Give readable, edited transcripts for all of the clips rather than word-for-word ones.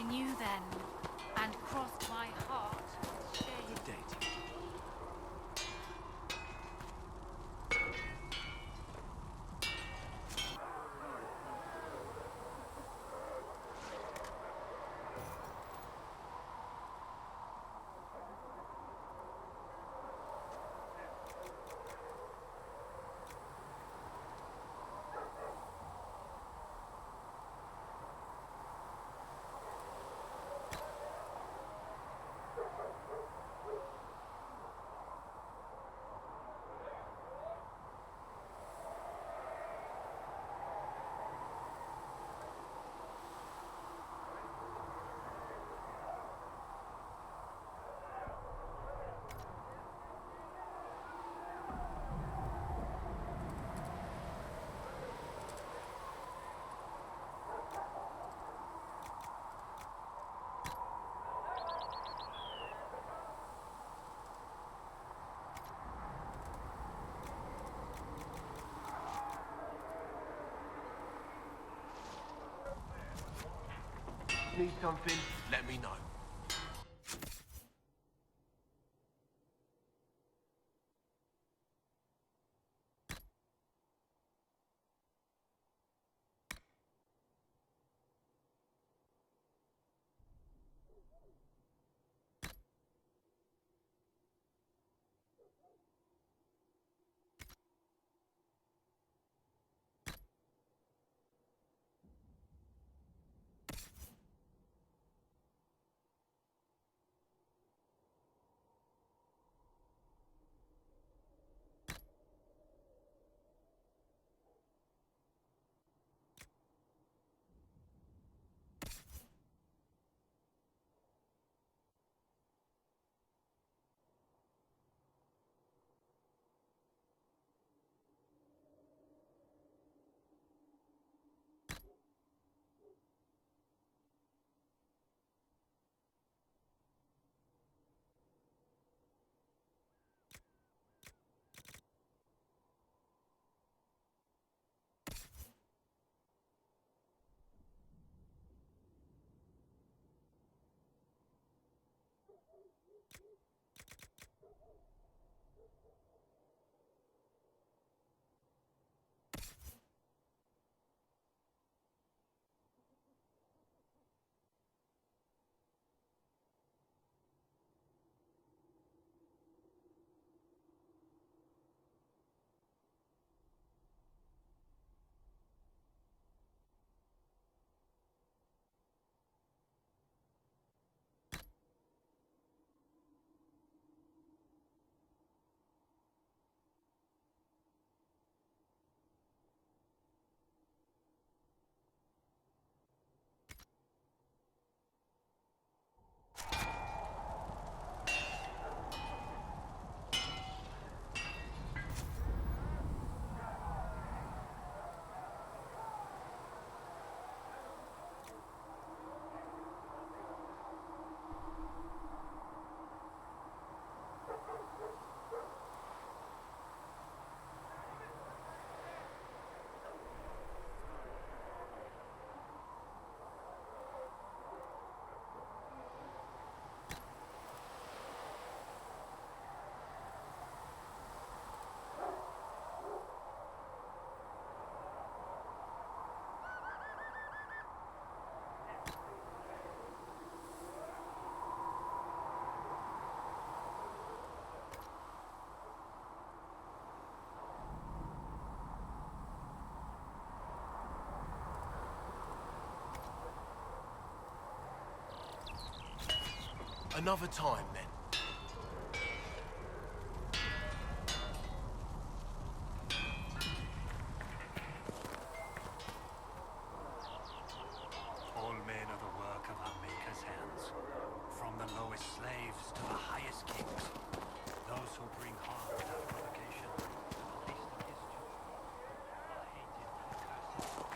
knew then, and crossed my heart with shame. Good day to you. Need something? Let me know. Another time, then. All men are the work of our Maker's hands. From the lowest slaves to the highest kings. Those who bring harm without provocation. The least of his children are hated and cursed.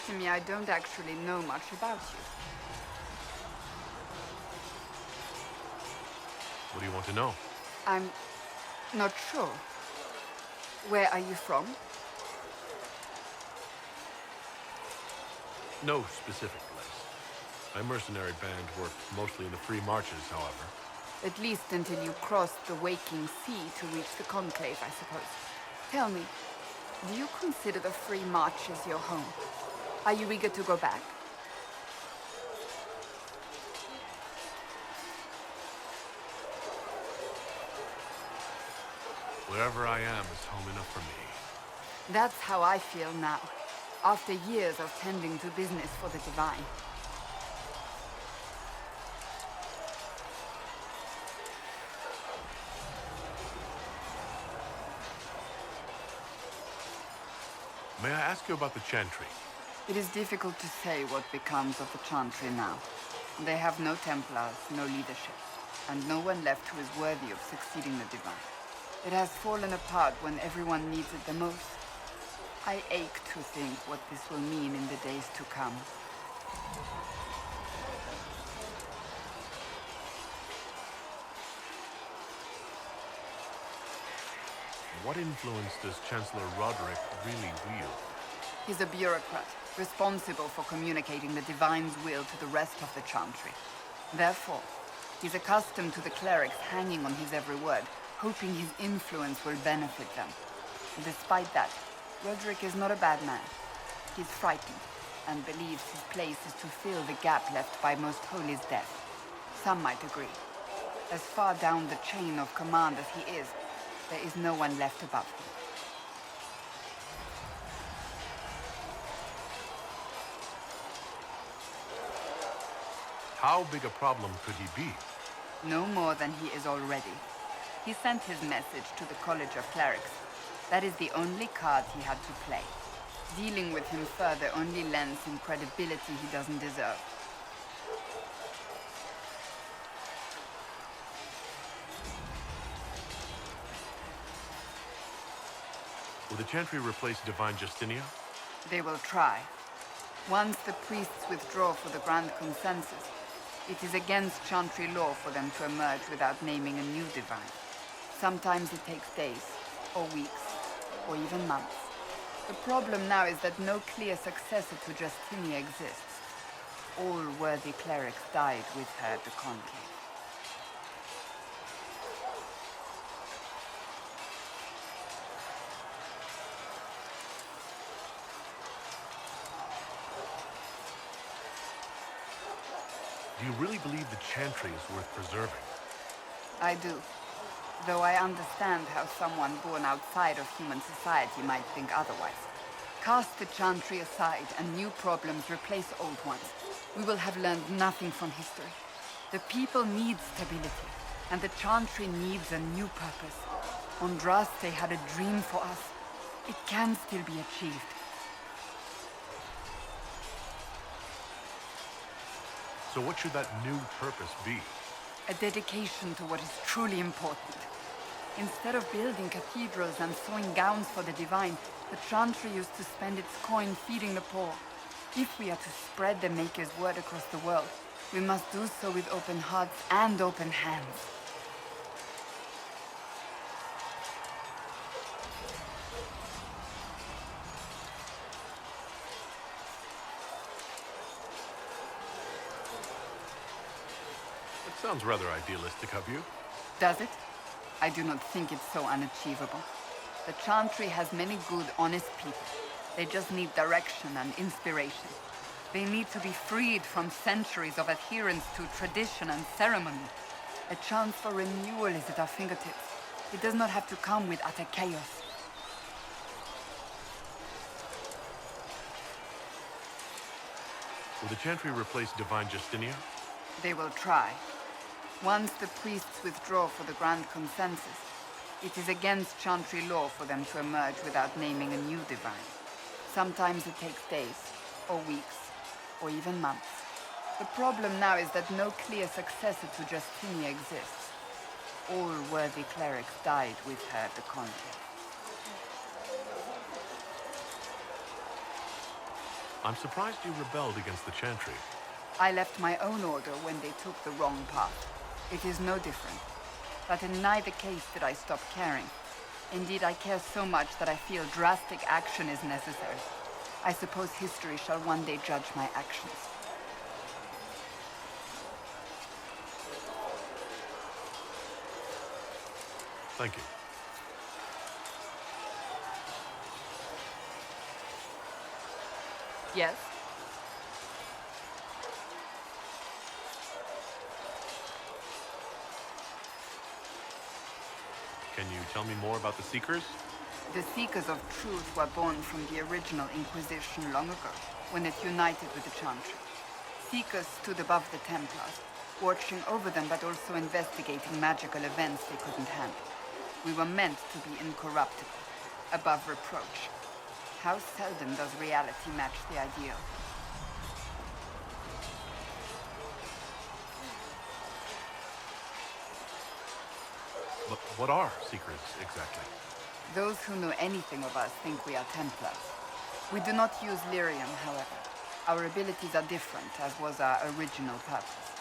to me I don't actually know much about you. What do you want to know? I'm not sure. Where are you from? No specific place. My mercenary band worked mostly in the free marches, however. At least until you crossed the waking sea to reach the Conclave, I suppose. Tell me, do you consider the Free Marches your home? Are you eager to go back? Wherever I am is home enough for me. That's how I feel now, after years of tending to business for the Divine. May I ask you about the Chantry? It is difficult to say what becomes of the Chantry now. They have no Templars, no leadership, and no one left who is worthy of succeeding the Divine. It has fallen apart when everyone needs it the most. I ache to think what this will mean in the days to come. What influence does Chancellor Roderick really wield? He's a bureaucrat, responsible for communicating the Divine's will to the rest of the Chantry. Therefore, he's accustomed to the clerics hanging on his every word, hoping his influence will benefit them. Despite that, Roderick is not a bad man. He's frightened, and believes his place is to fill the gap left by Most Holy's death. Some might agree. As far down the chain of command as he is, there is no one left above him. How big a problem could he be? No more than he is already. He sent his message to the College of Clerics. That is the only card he had to play. Dealing with him further only lends him credibility he doesn't deserve. Will the Chantry replace Divine Justinia? They will try. Once the priests withdraw for the Grand Consensus, it is against Chantry law for them to emerge without naming a new Divine. Sometimes it takes days, or weeks, or even months. The problem now is that no clear successor to Justinia exists. All worthy clerics died with her at the Conclave. Do you really believe the Chantry is worth preserving? I do. Though I understand how someone born outside of human society might think otherwise. Cast the Chantry aside and new problems replace old ones. We will have learned nothing from history. The people need stability, and the Chantry needs a new purpose. Andraste had a dream for us. It can still be achieved. So what should that new purpose be? A dedication to what is truly important. Instead of building cathedrals and sewing gowns for the Divine, the Chantry used to spend its coin feeding the poor. If we are to spread the Maker's word across the world, we must do so with open hearts and open hands. It sounds rather idealistic of you. Does it? I do not think it's so unachievable. The Chantry has many good, honest people. They just need direction and inspiration. They need to be freed from centuries of adherence to tradition and ceremony. A chance for renewal is at our fingertips. It does not have to come with utter chaos. Will the Chantry replace Divine Justinia? They will try. Once the priests withdraw for the Grand Consensus, it is against Chantry law for them to emerge without naming a new Divine. Sometimes it takes days, or weeks, or even months. The problem now is that no clear successor to Justinia exists. All worthy clerics died with her at the Conclave. I'm surprised you rebelled against the Chantry. I left my own order when they took the wrong path. It is no different. But in neither case did I stop caring. Indeed, I care so much that I feel drastic action is necessary. I suppose history shall one day judge my actions. Thank you. Yes? Can you tell me more about the Seekers? The Seekers of Truth were born from the original Inquisition long ago, when it united with the Chantry. Seekers stood above the Templars, watching over them but also investigating magical events they couldn't handle. We were meant to be incorruptible, above reproach. How seldom does reality match the ideal? But what are Seekers, exactly? Those who know anything of us think we are Templars. We do not use lyrium, however. Our abilities are different, as was our original purpose.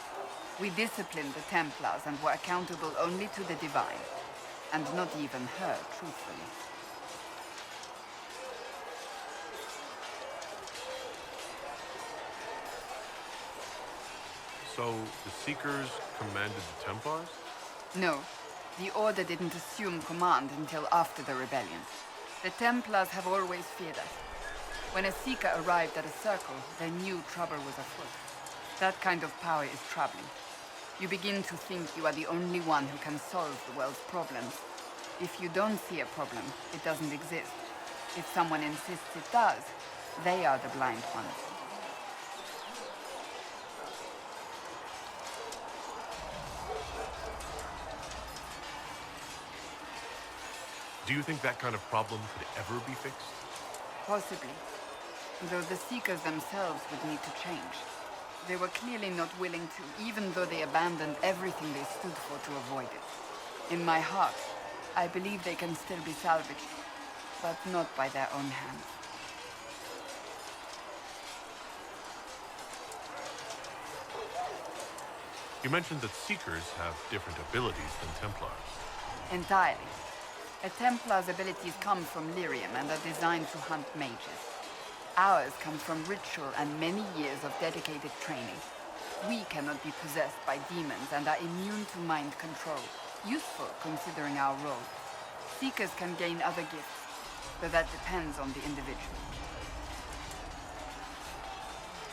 We disciplined the Templars and were accountable only to the Divine. And not even her, truthfully. So, the Seekers commanded the Templars? No, the Order didn't assume command until after the rebellion. The Templars have always feared us. When a Seeker arrived at a circle, they knew trouble was afoot. That kind of power is troubling. You begin to think you are the only one who can solve the world's problems. If you don't see a problem, it doesn't exist. If someone insists it does, they are the blind ones. Do you think that kind of problem could ever be fixed? Possibly. Though the Seekers themselves would need to change. They were clearly not willing to, even though they abandoned everything they stood for to avoid it. In my heart, I believe they can still be salvaged, but not by their own hands. You mentioned that Seekers have different abilities than Templars. Entirely. A Templar's abilities come from lyrium and are designed to hunt mages. Ours come from ritual and many years of dedicated training. We cannot be possessed by demons and are immune to mind control. Useful considering our role. Seekers can gain other gifts, but that depends on the individual.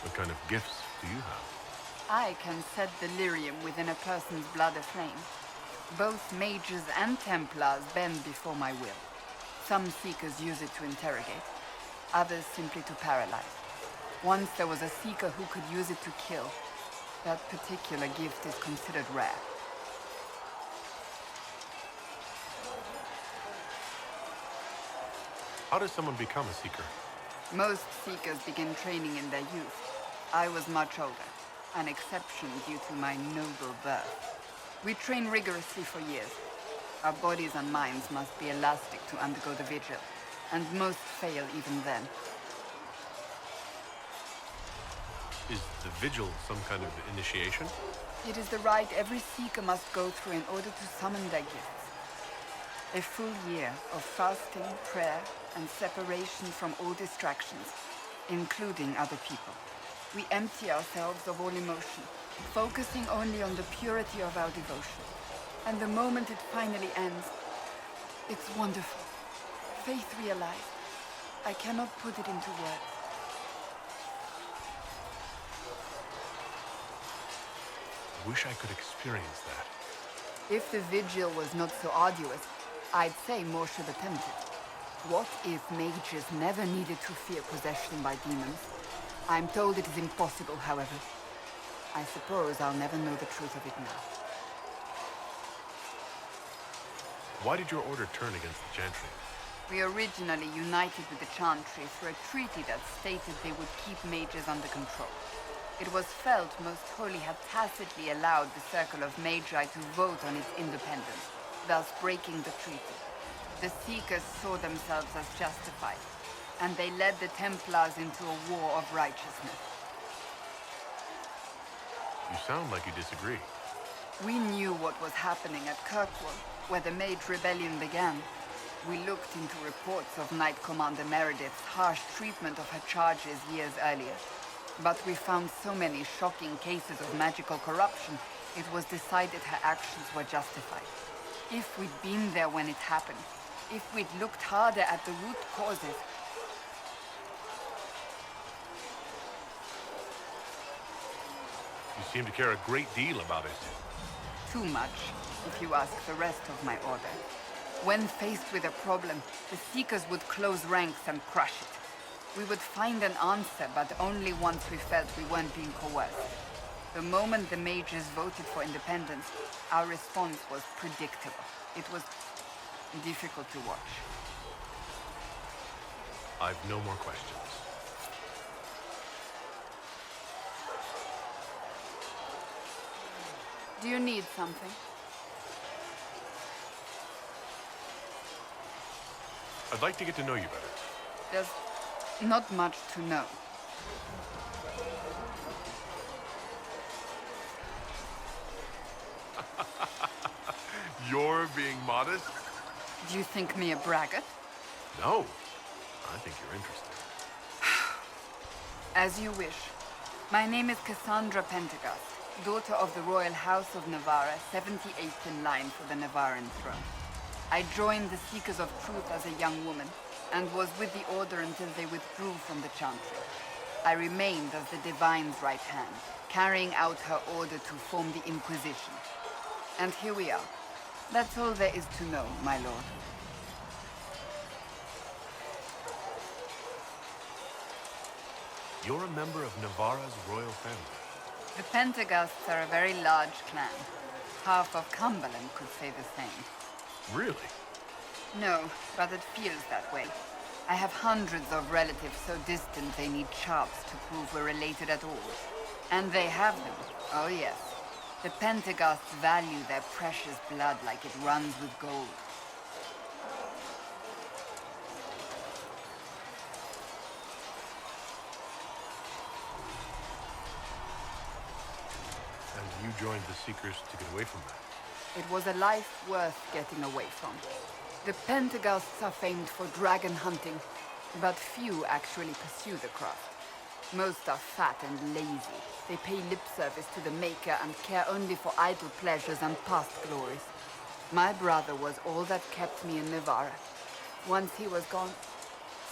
What kind of gifts do you have? I can set the lyrium within a person's blood aflame. Both mages and Templars bend before my will. Some Seekers use it to interrogate, others simply to paralyze. Once there was a Seeker who could use it to kill. That particular gift is considered rare. How does someone become a Seeker? Most Seekers begin training in their youth. I was much older, an exception due to my noble birth. We train rigorously for years. Our bodies and minds must be elastic to undergo the vigil, and most fail even then. Is the vigil some kind of initiation? It is the rite every Seeker must go through in order to summon their gifts. A full year of fasting, prayer, and separation from all distractions, including other people. We empty ourselves of all emotion, focusing only on the purity of our devotion. And the moment it finally ends, it's wonderful. Faith realized. I cannot put it into words. I wish I could experience that. If the vigil was not so arduous, I'd say more should attempt it. What if mages never needed to fear possession by demons? I'm told it is impossible, however. I suppose I'll never know the truth of it now. Why did your order turn against the Chantry? We originally united with the Chantry through a treaty that stated they would keep mages under control. It was felt Most Holy had tacitly allowed the Circle of Magi to vote on its independence, thus breaking the treaty. The Seekers saw themselves as justified. and they led the Templars into a war of righteousness. You sound like you disagree. We knew what was happening at Kirkwall, where the Mage Rebellion began. We looked into reports of Knight Commander Meredith's harsh treatment of her charges years earlier. But we found so many shocking cases of magical corruption, it was decided her actions were justified. If we'd been there when it happened, if we'd looked harder at the root causes... You seem to care a great deal about it. Too much, if you ask the rest of my order. When faced with a problem, the Seekers would close ranks and crush it. We would find an answer, but only once we felt we weren't being coerced. The moment the mages voted for independence, our response was predictable. It was difficult to watch. I've no more questions. Do you need something? I'd like to get to know you better. There's not much to know. You're being modest? Do you think me a braggart? No. I think you're interesting. As you wish. My name is Cassandra Pendergast, daughter of the Royal House of Navarra, 78th in line for the Navarran throne. I joined the Seekers of Truth as a young woman, and was with the Order until they withdrew from the Chantry. I remained as the Divine's right hand, carrying out her order to form the Inquisition. And here we are. That's all there is to know, my lord. You're a member of Navarra's royal family. The Pendergasts are a very large clan. Half of Cumberland could say the same. Really? No, but it feels that way. I have hundreds of relatives so distant they need charts to prove we're related at all. And they have them, oh yes. The Pendergasts value their precious blood like it runs with gold. And you joined the Seekers to get away from that. It was a life worth getting away from. The Pendergasts are famed for dragon hunting, but few actually pursue the craft. Most are fat and lazy. They pay lip service to the Maker and care only for idle pleasures and past glories. My brother was all that kept me in Navarra. Once he was gone,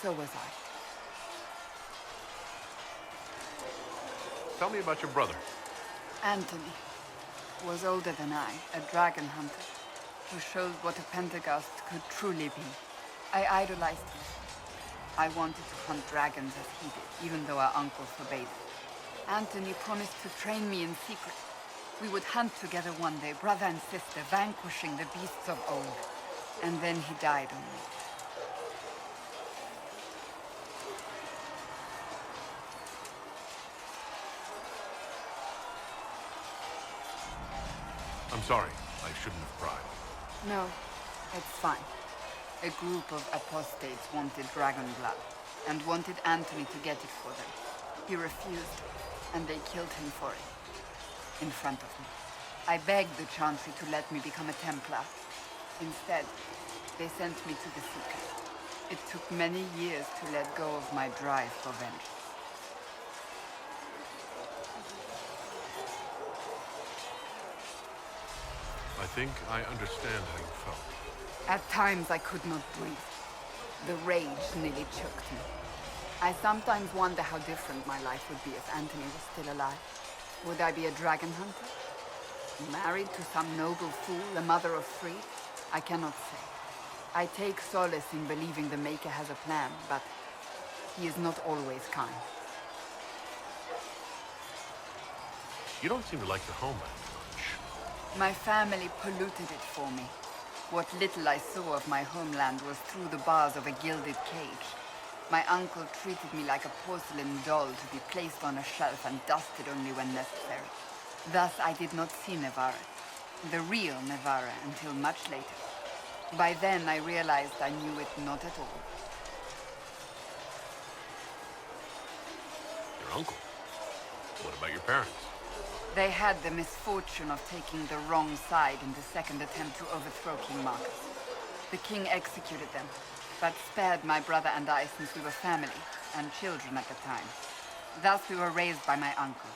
so was I. Tell me about your brother. Anthony was older than I, a dragon hunter, who showed what a Pendergast could truly be. I idolized him. I wanted to hunt dragons as he did, even though our uncle forbade it. Anthony promised to train me in secret. We would hunt together one day, brother and sister, vanquishing the beasts of old. And then he died on me. I'm sorry. I shouldn't have pried. No, it's fine. A group of apostates wanted dragon blood, and wanted Anthony to get it for them. He refused, and they killed him for it. In front of me. I begged the Chantry to let me become a Templar. Instead, they sent me to the Seekers. It took many years to let go of my drive for vengeance. I think I understand how you felt. At times I could not breathe. The rage nearly choked me. I sometimes wonder how different my life would be if Anthony was still alive. Would I be a dragon hunter? Married to some noble fool, a mother of three? I cannot say. I take solace in believing the Maker has a plan, but he is not always kind. You don't seem to like your homeland much. My family polluted it for me. What little I saw of my homeland was through the bars of a gilded cage. My uncle treated me like a porcelain doll to be placed on a shelf and dusted only when necessary. Thus I did not see Navarra, the real Navarra, until much later. By then I realized I knew it not at all. uncle. What about your parents? They had the misfortune of taking the wrong side in the second attempt to overthrow King Marcus. The king executed them, but spared my brother and I since we were family and children at the time. Thus we were raised by my uncle,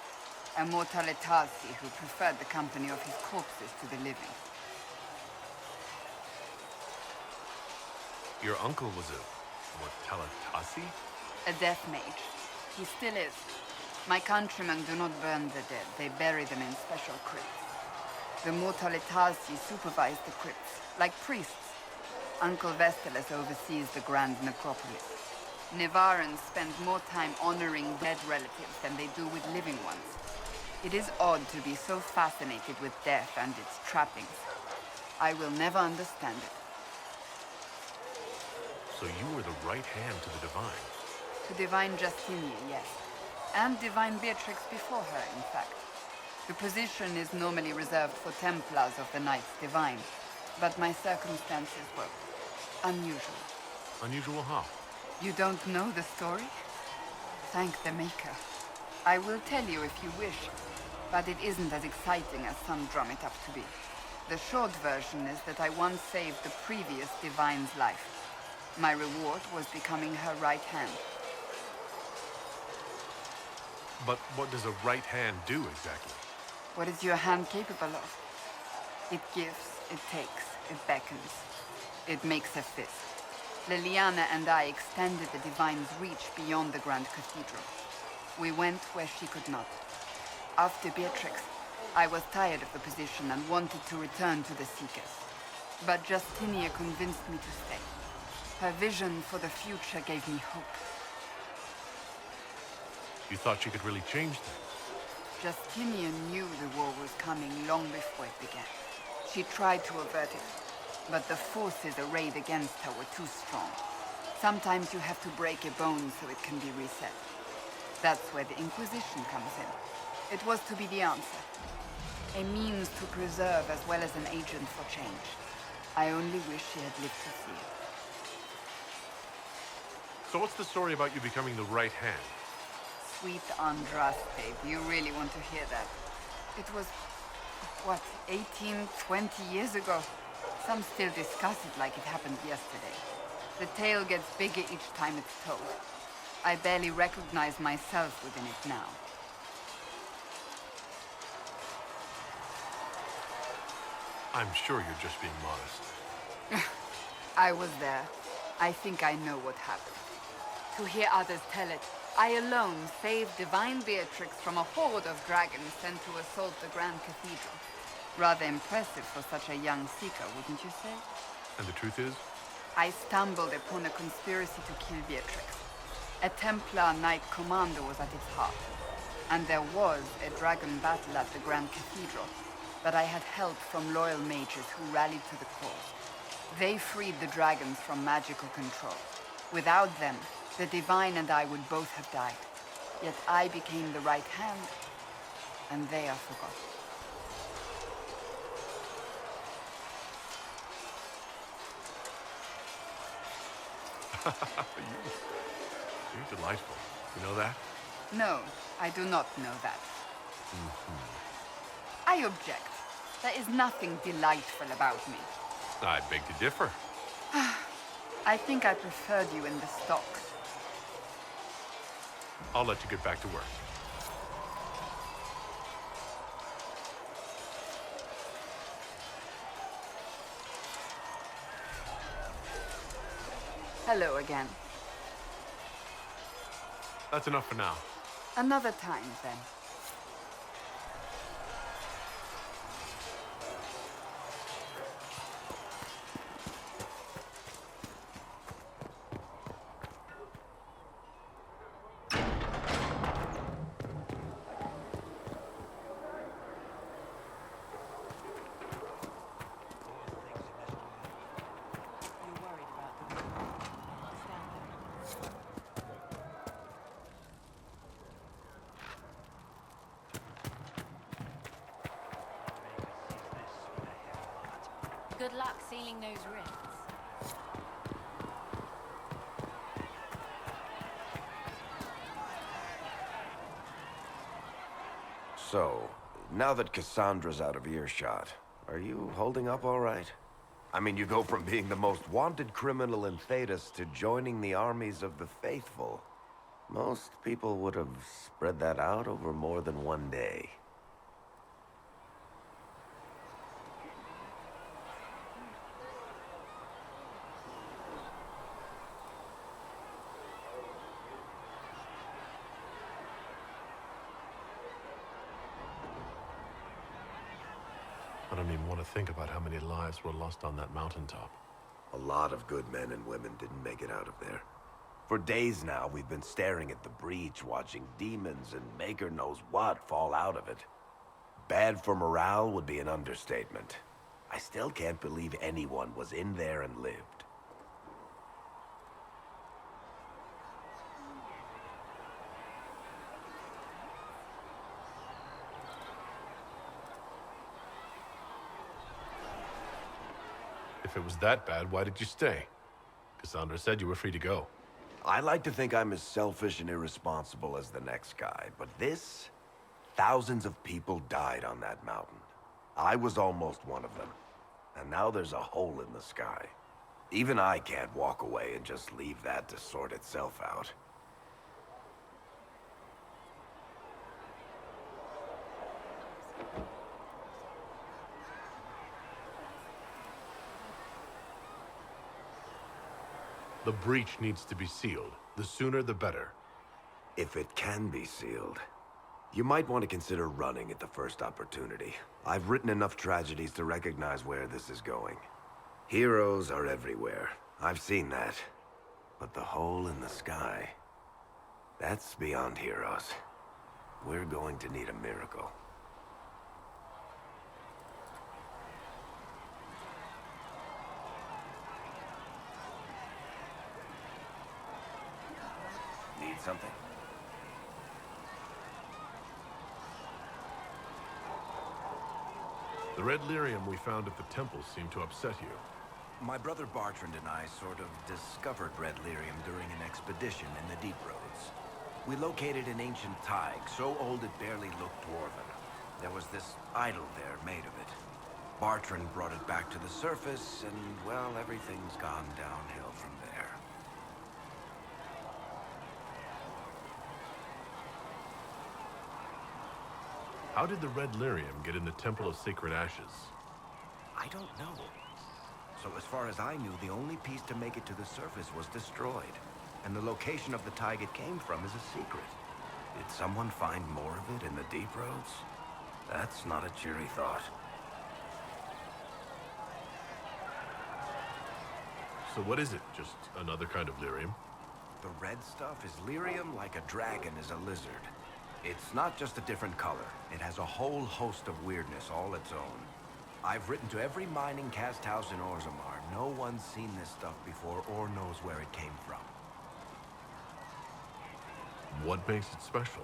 a mortale Tarsi who preferred the company of his corpses to the living. Your uncle was a Mortalatasi? A death mage. He still is. My countrymen do not burn the dead. They bury them in special crypts. The mortale Tarsi supervise the crypts, like priests. Uncle Vestalis oversees the grand necropolis. Nevarans spend more time honoring dead relatives than they do with living ones. It is odd to be so fascinated with death and its trappings. I will never understand it. So you were the right hand to the Divine. To Divine Justinia, yes. And Divine Beatrix before her, in fact. The position is normally reserved for Templars of the Knights Divine, but my circumstances were unusual. Unusual how? You don't know the story? Thank the Maker. I will tell you if you wish, but it isn't as exciting as some drum it up to be. The short version is that I once saved the previous Divine's life. My reward was becoming her right hand. But what does a right hand do exactly? What is your hand capable of? It gives, it takes, it beckons. It makes a fist. Liliana and I extended the Divine's reach beyond the Grand Cathedral. We went where she could not. After Beatrix, I was tired of the position and wanted to return to the Seekers. But Justinia convinced me to stay. Her vision for the future gave me hope. You thought she could really change things? Justinian knew the war was coming long before it began. She tried to avert it, but the forces arrayed against her were too strong. Sometimes you have to break a bone so it can be reset. That's where the Inquisition comes in. It was to be the answer. A means to preserve as well as an agent for change. I only wish she had lived to see it. So what's the story about you becoming the right hand? Sweet Andraste, do you really want to hear that? It was, what, 18, 20 years ago? Some still discuss it like it happened yesterday. The tale gets bigger each time it's told. I barely recognize myself within it now. I'm sure you're just being modest. I was there. I think I know what happened. To hear others tell it, I alone saved Divine Beatrix from a horde of dragons sent to assault the Grand Cathedral. Rather impressive for such a young seeker, wouldn't you say? And the truth is? I stumbled upon a conspiracy to kill Beatrix. A Templar Knight Commander was at its heart. And there was a dragon battle at the Grand Cathedral, but I had help from loyal mages who rallied to the cause. They freed the dragons from magical control. Without them, the Divine and I would both have died. Yet I became the right hand, and they are forgotten. You're delightful. You know that? No, I do not know that. I object. There is nothing delightful about me. I beg to differ. I think I preferred you in the stocks. I'll let you get back to work. Hello again. That's enough for now. Another time, then. Good luck sealing those rifts. So, now that Cassandra's out of earshot, are you holding up all right? I mean, you go from being the most wanted criminal in Thedas to joining the armies of the faithful. Most people would have spread that out over more than one day. I don't even want to think about how many lives were lost on that mountaintop. A lot of good men and women didn't make it out of there. For days now, we've been staring at the breach, watching demons and maker knows what fall out of it. Bad for morale would be an understatement. I still can't believe anyone was in there and lived. If it was that bad, why did you stay? Cassandra said you were free to go. I like to think I'm as selfish and irresponsible as the next guy, but this... Thousands of people died on that mountain. I was almost one of them. And now there's a hole in the sky. Even I can't walk away and just leave that to sort itself out. The breach needs to be sealed. The sooner, the better. If it can be sealed, you might want to consider running at the first opportunity. I've written enough tragedies to recognize where this is going. Heroes are everywhere. I've seen that. But the hole in the sky, that's beyond heroes. We're going to need a miracle. Need something? The red lyrium we found at the temple seemed to upset you. My brother Bartrand and I sort of discovered red lyrium during an expedition in the deep roads. We located an ancient thaig, so old it barely looked dwarven. There was this idol there made of it. Bartrand brought it back to the surface, and, well, everything's gone downhill from there. How did the red lyrium get in the Temple of Sacred Ashes? I don't know. So as far as I knew, the only piece to make it to the surface was destroyed. And the location of the thaig it came from is a secret. Did someone find more of it in the deep roads? That's not a cheery thought. So what is it? Just another kind of lyrium? The red stuff is lyrium like a dragon is a lizard. It's not just a different color. It has a whole host of weirdness all its own. I've written to every mining cast house in Orzammar. No one's seen this stuff before or knows where it came from. What makes it special?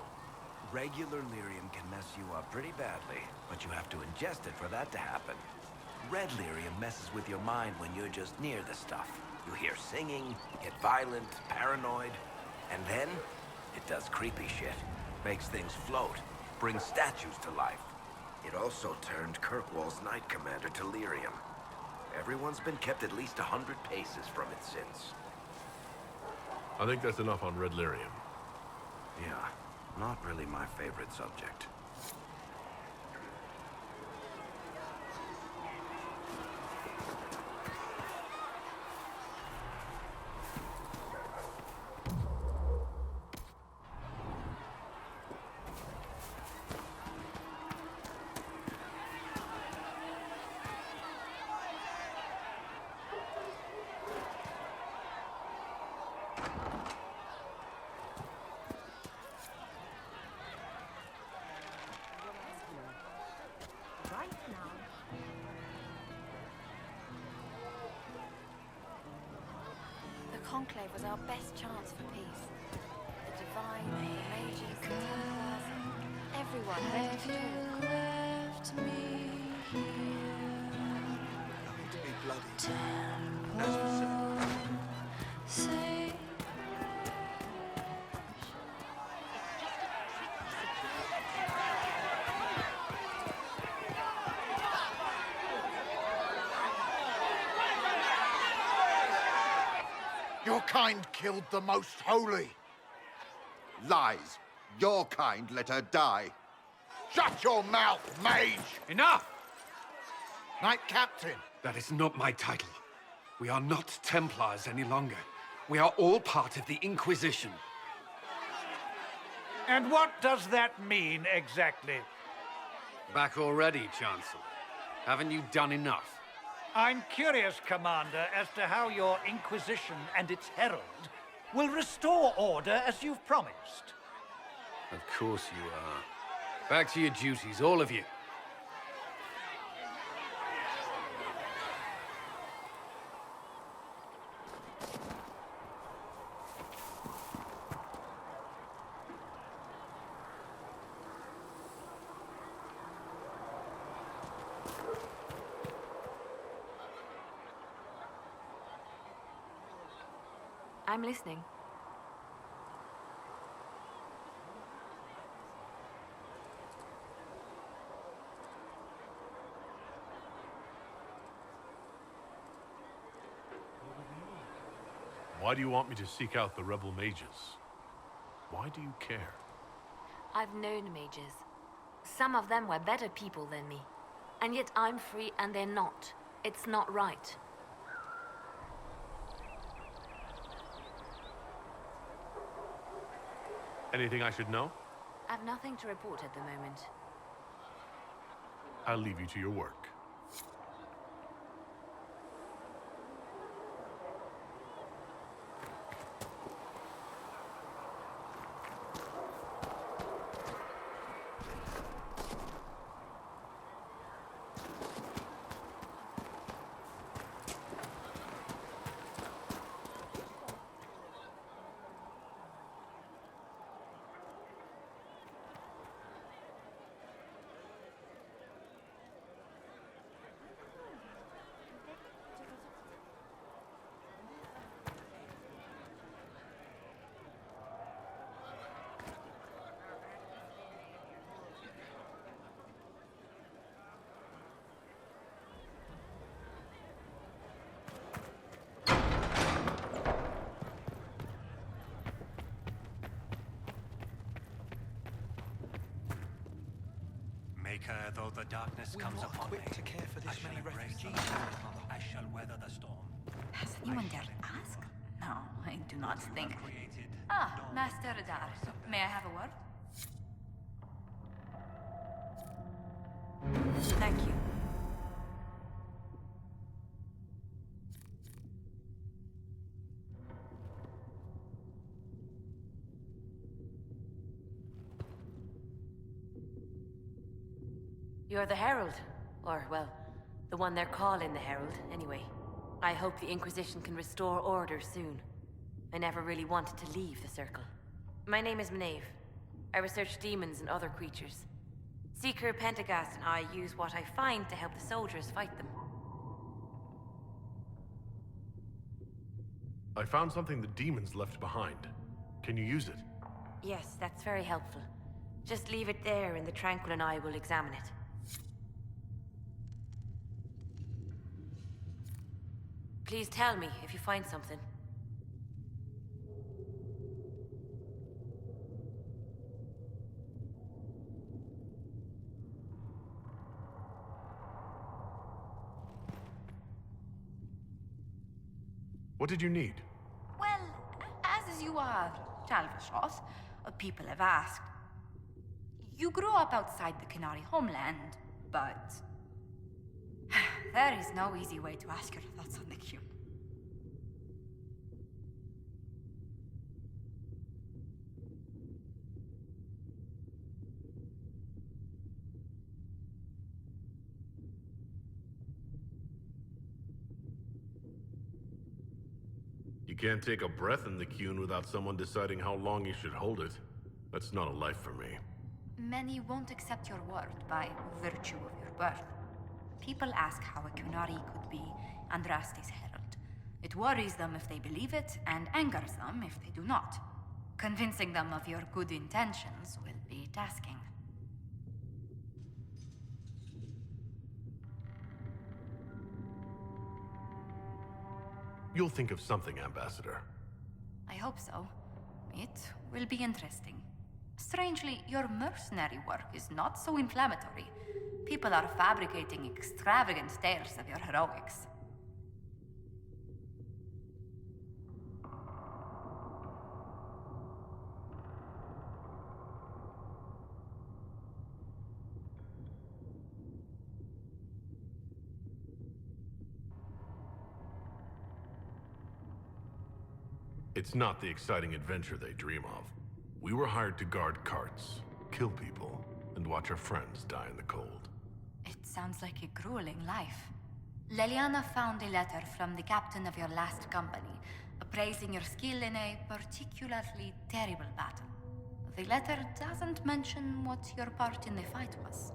Regular lyrium can mess you up pretty badly, but you have to ingest it for that to happen. Red lyrium messes with your mind when you're just near the stuff. You hear singing, get violent, paranoid, and then it does creepy shit. Makes things float, brings statues to life. It also turned Kirkwall's Knight Commander to lyrium. Everyone's been kept at least 100 paces from it since. I think that's enough on red lyrium. Yeah, not really my favorite subject. The Conclave was our best chance for peace. The Divine, the Mages, the Templars, everyone ready to talk. Left me here. Nothing to be bloody. As you say. Say Your kind killed the most holy. Lies. Your kind let her die. Shut your mouth, mage! Enough! Knight Captain. That is not my title. We are not Templars any longer. We are all part of the Inquisition. And what does that mean exactly? Back already, Chancellor. Haven't you done enough? I'm curious, Commander, as to how your Inquisition and its herald will restore order as you've promised. Of course you are. Back to your duties, all of you. I'm listening. Why do you want me to seek out the rebel mages? Why do you care? I've known mages. Some of them were better people than me. And yet I'm free and they're not. It's not right. Anything I should know? I've nothing to report at the moment. I'll leave you to your work. Maker, though the darkness comes upon me, to care for I shall embrace the refugees. light. I shall weather the storm. Has anyone dared ask? No, I do not think. Created Master Adar, may I have a word? Thank you. You're the Herald. Or, well, the one they're calling the Herald, anyway. I hope the Inquisition can restore order soon. I never really wanted to leave the Circle. My name is Maeve. I research demons and other creatures. Seeker, Pentagast, and I use what I find to help the soldiers fight them. I found something the demons left behind. Can you use it? Yes, that's very helpful. Just leave it there and the Tranquil and I will examine it. Please tell me if you find something. What did you need? Well, as you are Chalvashos, people have asked. You grew up outside the Qunari homeland, but there is no easy way to ask your thoughts on the Q. You can't take a breath in the Qun without someone deciding how long you should hold it. That's not a life for me. Many won't accept your word by virtue of your birth. People ask how a Qunari could be Andraste's herald. It worries them if they believe it, and angers them if they do not. Convincing them of your good intentions will be tasking. You'll think of something, Ambassador. I hope so. It will be interesting. Strangely, your mercenary work is not so inflammatory. People are fabricating extravagant tales of your heroics. It's not the exciting adventure they dream of. We were hired to guard carts, kill people, and watch our friends die in the cold. It sounds like a grueling life. Leliana found a letter from the captain of your last company, praising your skill in a particularly terrible battle. The letter doesn't mention what your part in the fight was.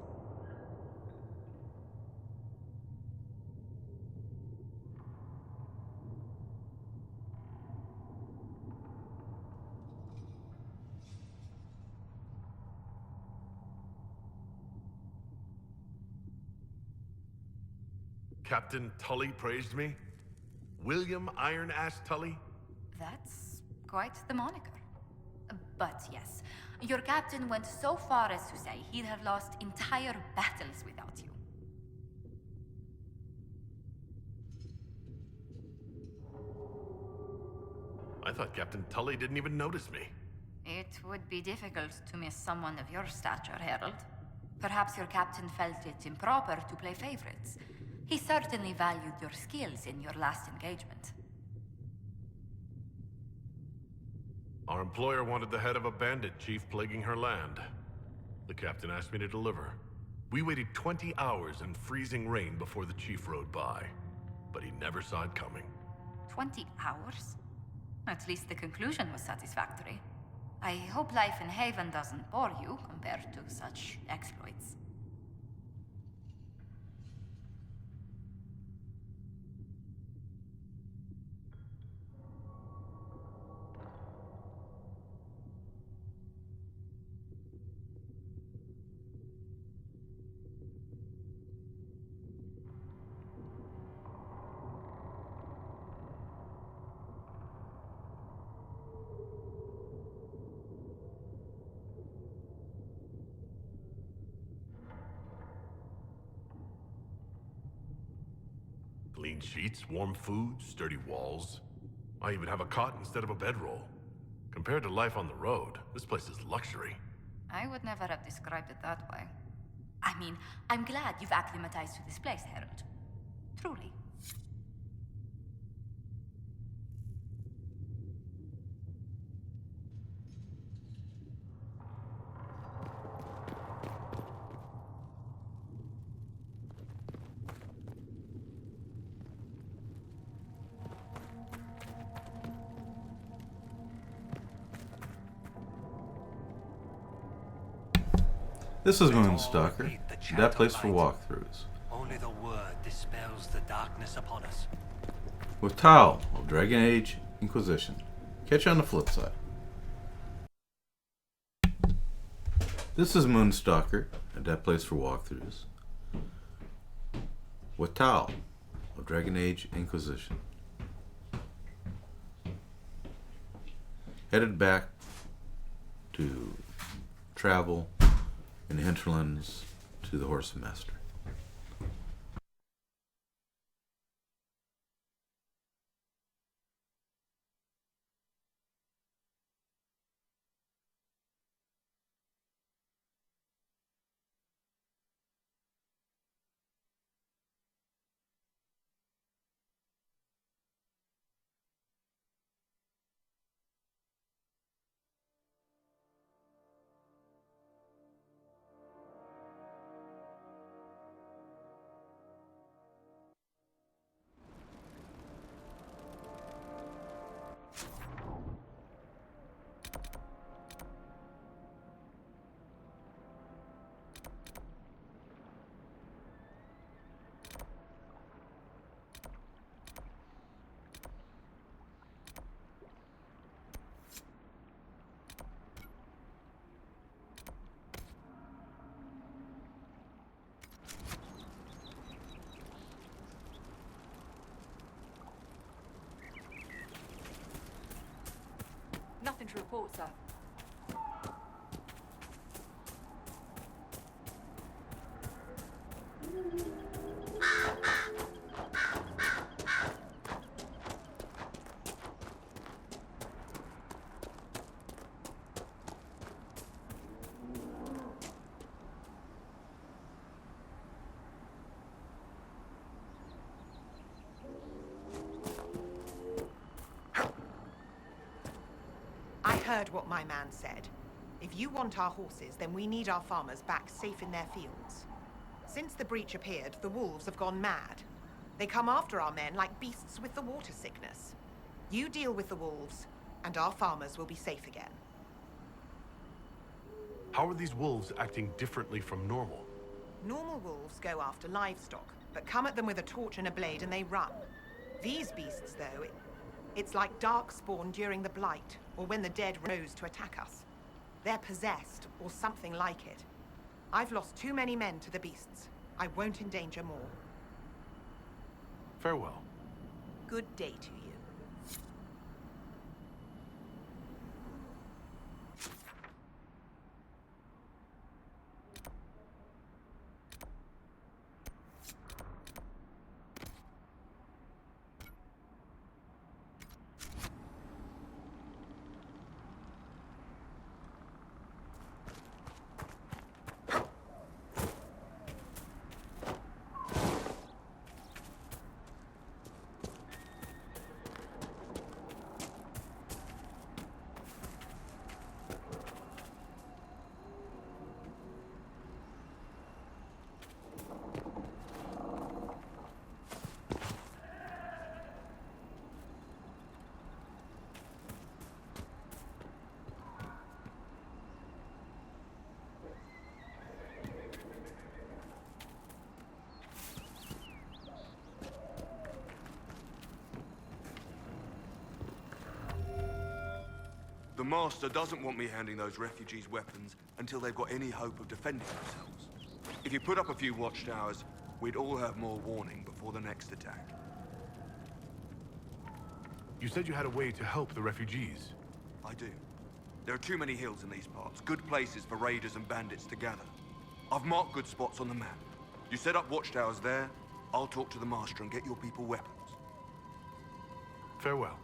Captain Tully praised me? William Iron Ass Tully? That's quite the moniker. But yes, your captain went so far as to say he'd have lost entire battles without you. I thought Captain Tully didn't even notice me. It would be difficult to miss someone of your stature, Herald. Perhaps your captain felt it improper to play favorites. He certainly valued your skills in your last engagement. Our employer wanted the head of a bandit chief plaguing her land. The captain asked me to deliver. We waited 20 hours in freezing rain before the chief rode by, but he never saw it coming. 20 hours? At least the conclusion was satisfactory. I hope life in Haven doesn't bore you compared to such exploits. Clean sheets, warm food, sturdy walls. I even have a cot instead of a bedroll. Compared to life on the road, this place is luxury. I would never have described it that way. I mean, I'm glad you've acclimatized to this place, Herald. Truly. This is Moonstalker, that place for walkthroughs. Only the word dispels the darkness upon us. With Tal of Dragon Age Inquisition. Catch you on the flip side. This is Moonstalker, that place for walkthroughs. With Tal of Dragon Age Inquisition. Headed back to travel in the Hinterlands to the Horse Master. report, sir. I heard what my man said. If you want our horses, then we need our farmers back safe in their fields. Since the breach appeared, the wolves have gone mad. They come after our men like beasts with the water sickness. You deal with the wolves, and our farmers will be safe again. How are these wolves acting differently from normal? Normal wolves go after livestock, but come at them with a torch and a blade and they run. These beasts, though, it's like Darkspawn during the Blight, or when the dead rose to attack us. They're possessed, or something like it. I've lost too many men to the beasts. I won't endanger more. Farewell. Good day to you. The Master doesn't want me handing those refugees weapons until they've got any hope of defending themselves. If you put up a few watchtowers, we'd all have more warning before the next attack. You said you had a way to help the refugees. I do. There are too many hills in these parts, good places for raiders and bandits to gather. I've marked good spots on the map. You set up watchtowers there, I'll talk to the Master and get your people weapons. Farewell.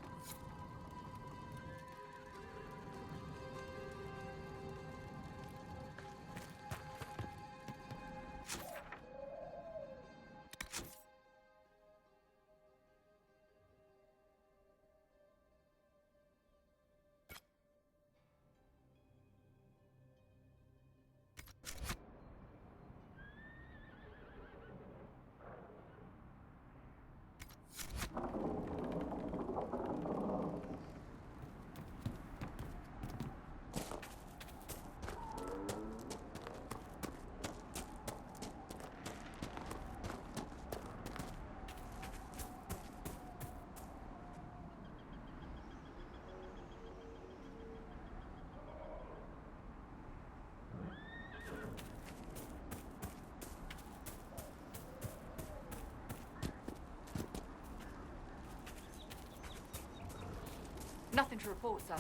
Nothing to report, sir.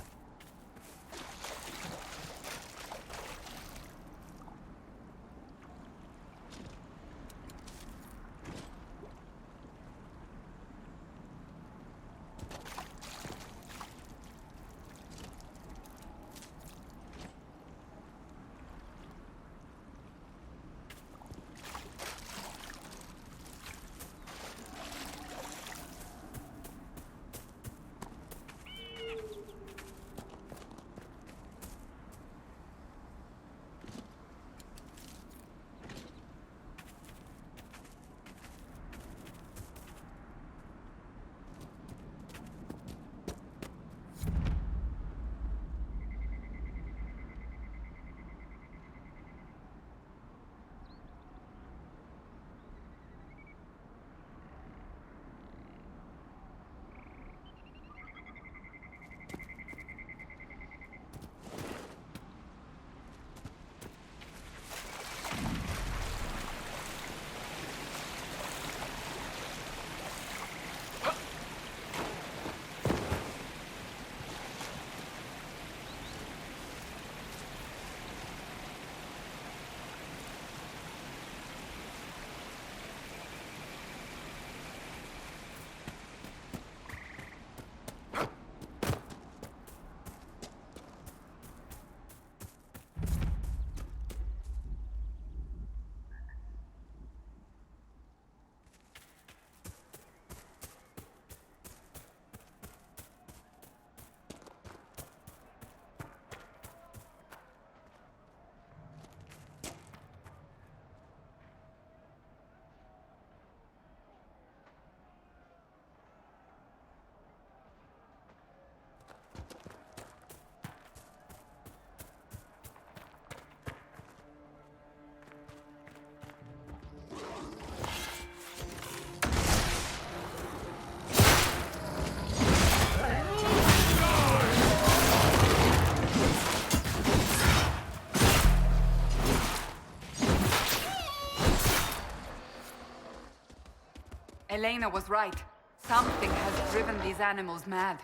Elena was right. Something has driven these animals mad.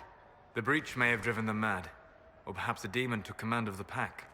The breach may have driven them mad. Or perhaps a demon took command of the pack.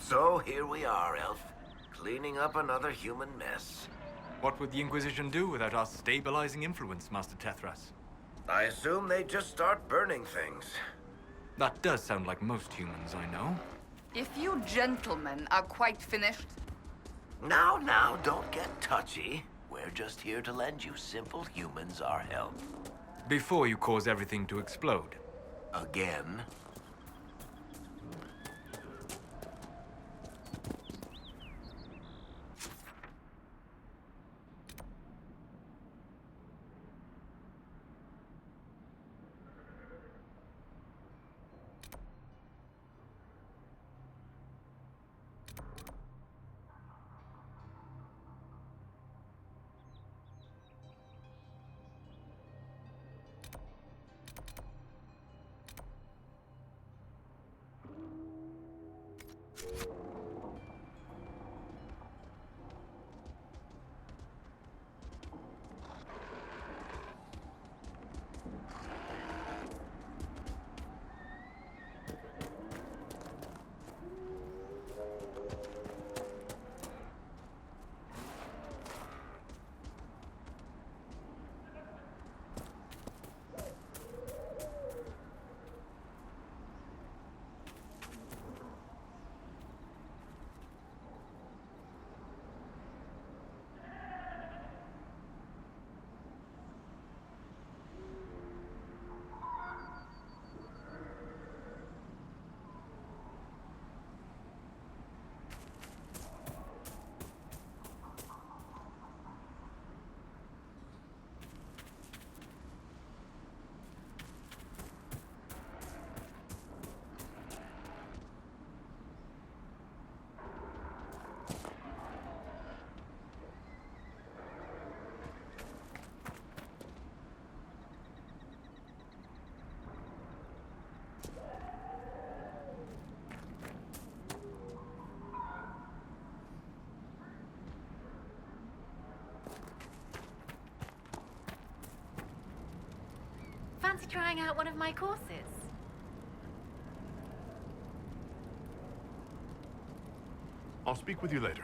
So here we are, Elf. Cleaning up another human mess. What would the Inquisition do without our stabilizing influence, Master Tethras? I assume they just start burning things. That does sound like most humans I know. If you gentlemen are quite finished... Now, don't get touchy. We're just here to lend you simple humans our help. Before you cause everything to explode. Again? Fancy trying out one of my courses? I'll speak with you later.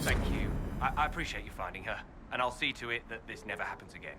Thank you. I appreciate you finding her, and I'll see to it that this never happens again.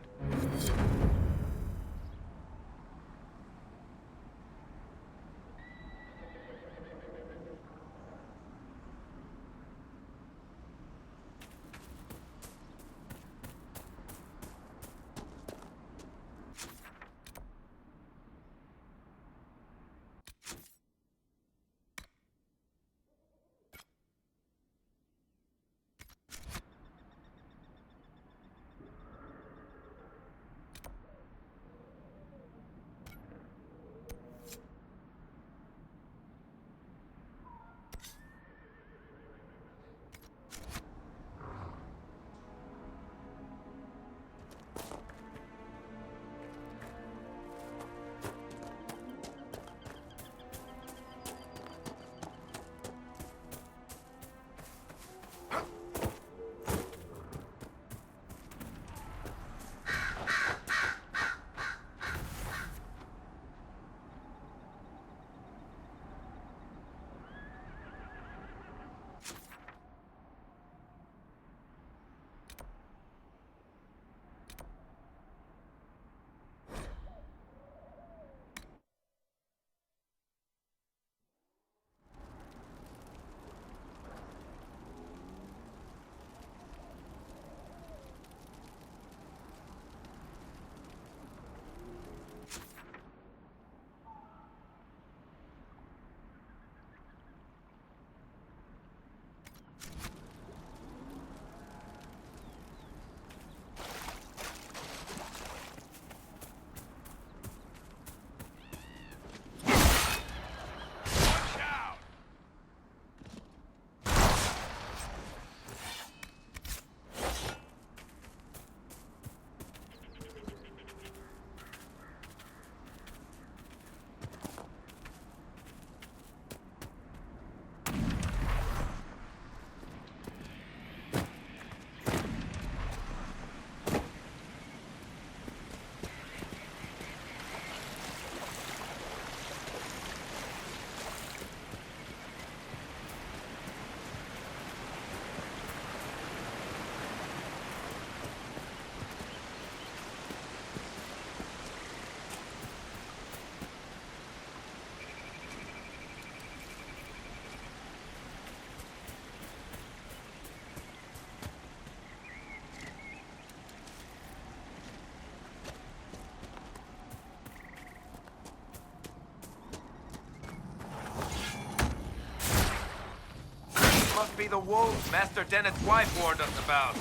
must be the wolves Master Dennett's wife warned us about.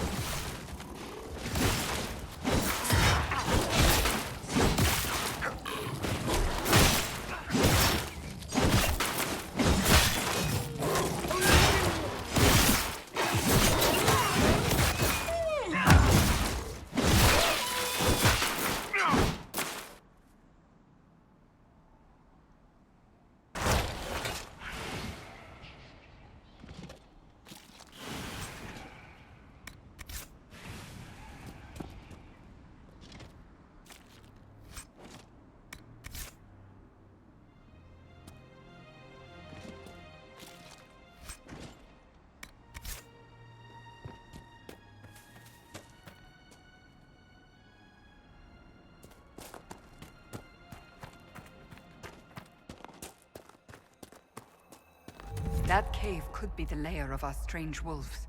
That cave could be the lair of our strange wolves.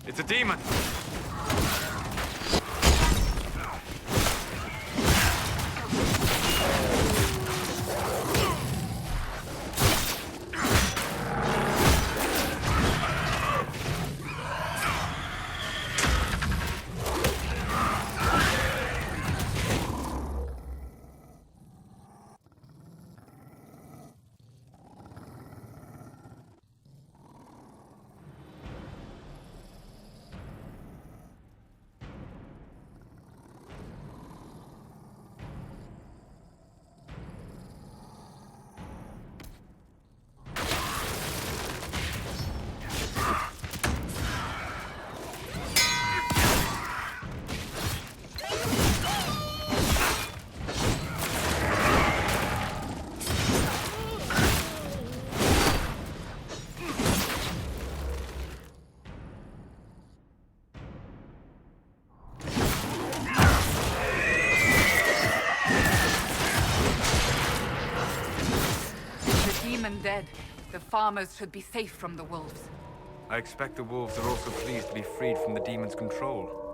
It's a demon! Dead. The farmers should be safe from the wolves. I expect the wolves are also pleased to be freed from the demon's control.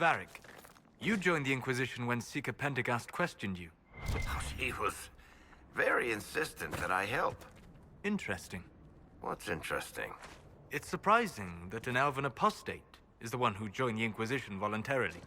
Varric, you joined the Inquisition when Seeker Pendergast questioned you. He was very insistent that I help. Interesting. What's interesting? It's surprising that an elven apostate is the one who joined the Inquisition voluntarily.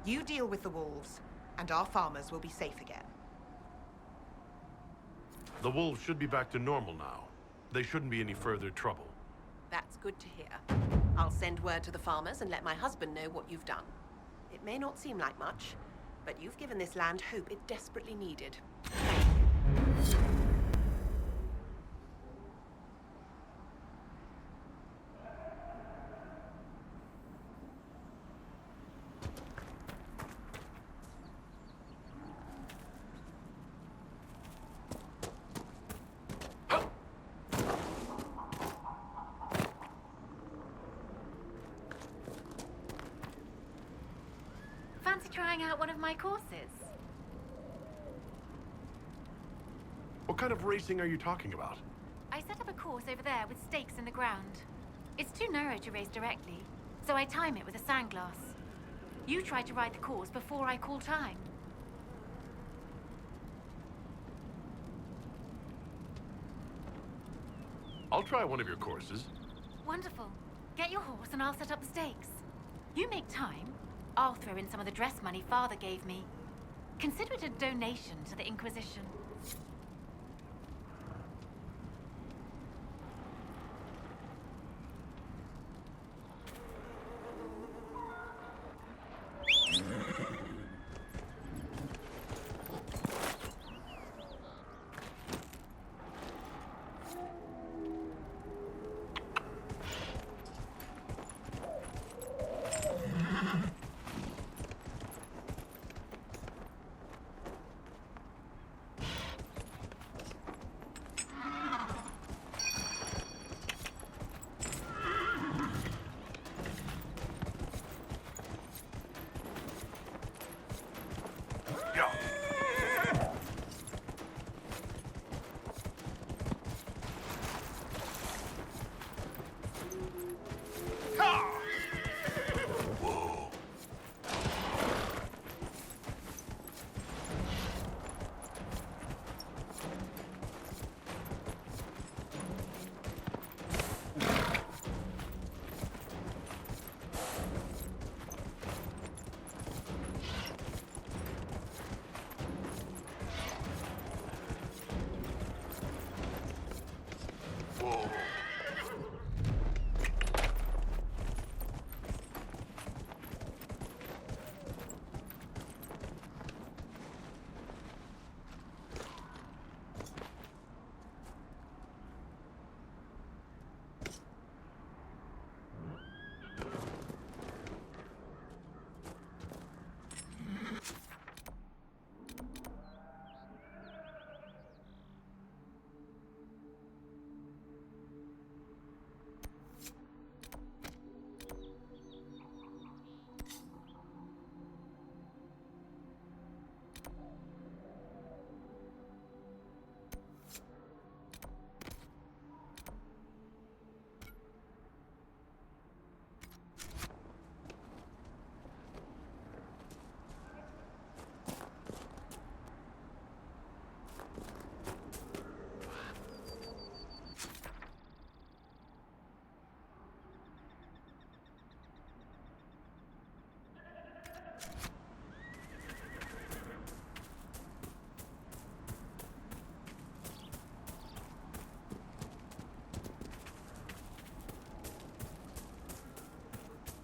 You deal with the wolves, and our farmers will be safe again. The wolves should be back to normal now. They shouldn't be any further trouble. That's good to hear. I'll send word to the farmers and let my husband know what you've done. It may not seem like much, but you've given this land hope it desperately needed. Fancy trying out one of my courses? What kind of racing are you talking about? I set up a course over there with stakes in the ground. It's too narrow to race directly, so I time it with a sandglass. You try to ride the course before I call time. I'll try one of your courses. Wonderful. Get your horse and I'll set up the stakes. You make time, I'll throw in some of the dress money Father gave me. Consider it a donation to the Inquisition.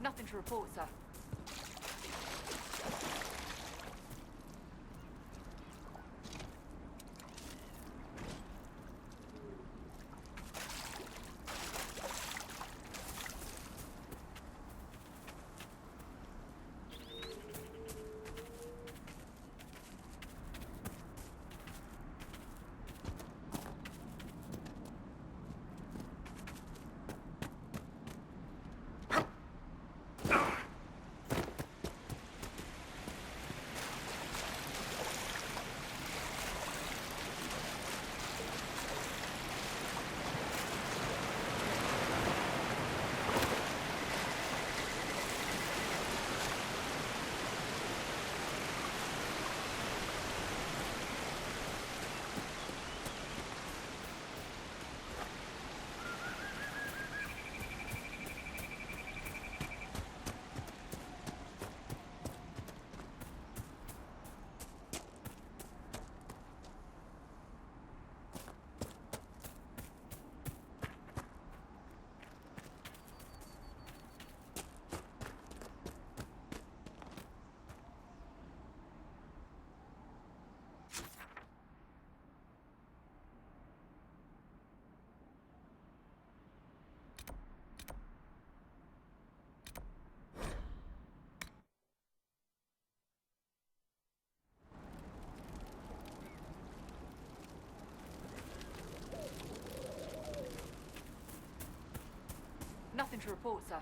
Nothing to report, sir. to report, sir.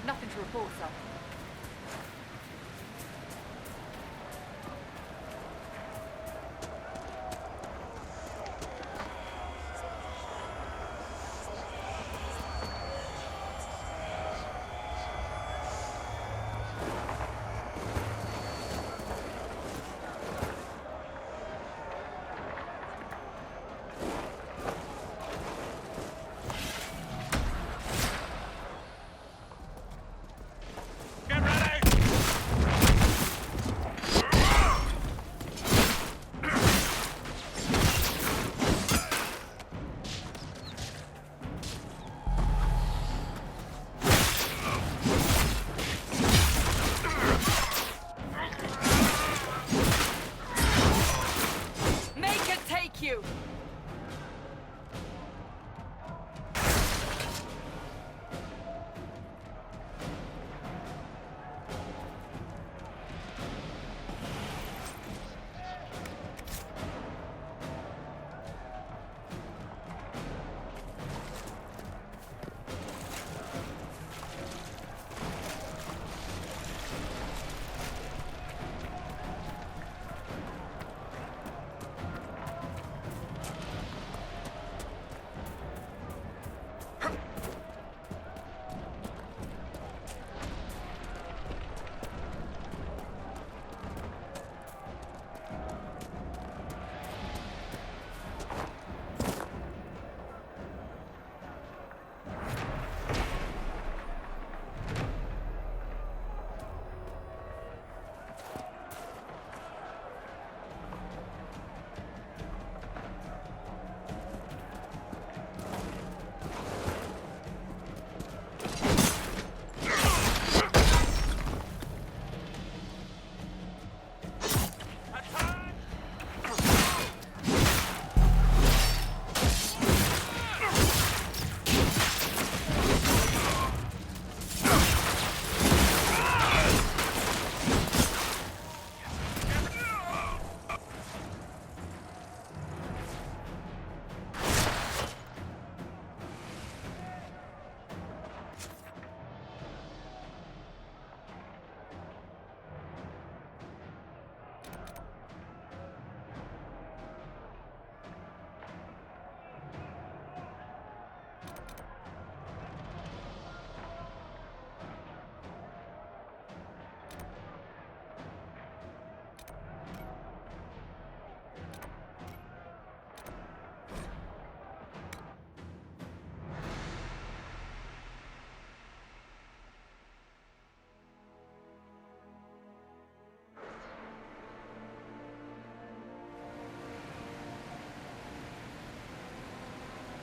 Nothing to report, sir.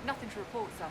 Nothing to report, sir.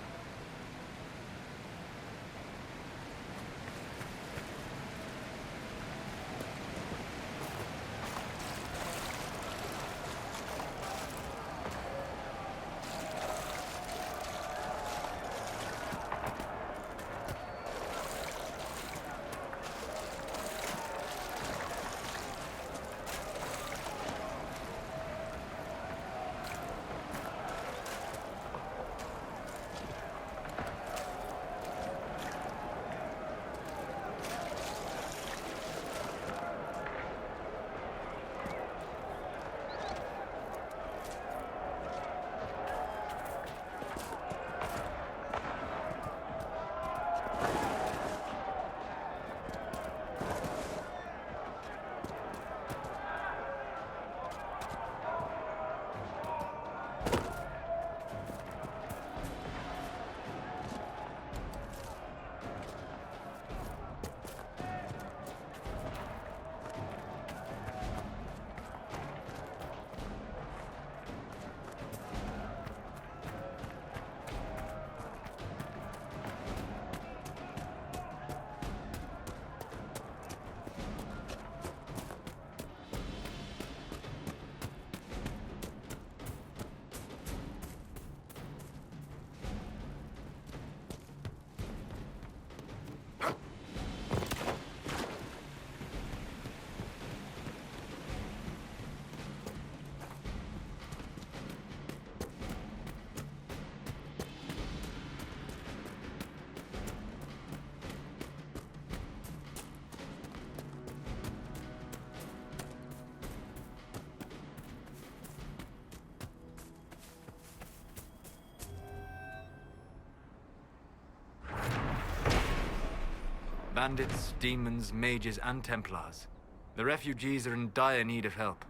Bandits, demons, mages, and Templars. The refugees are in dire need of help.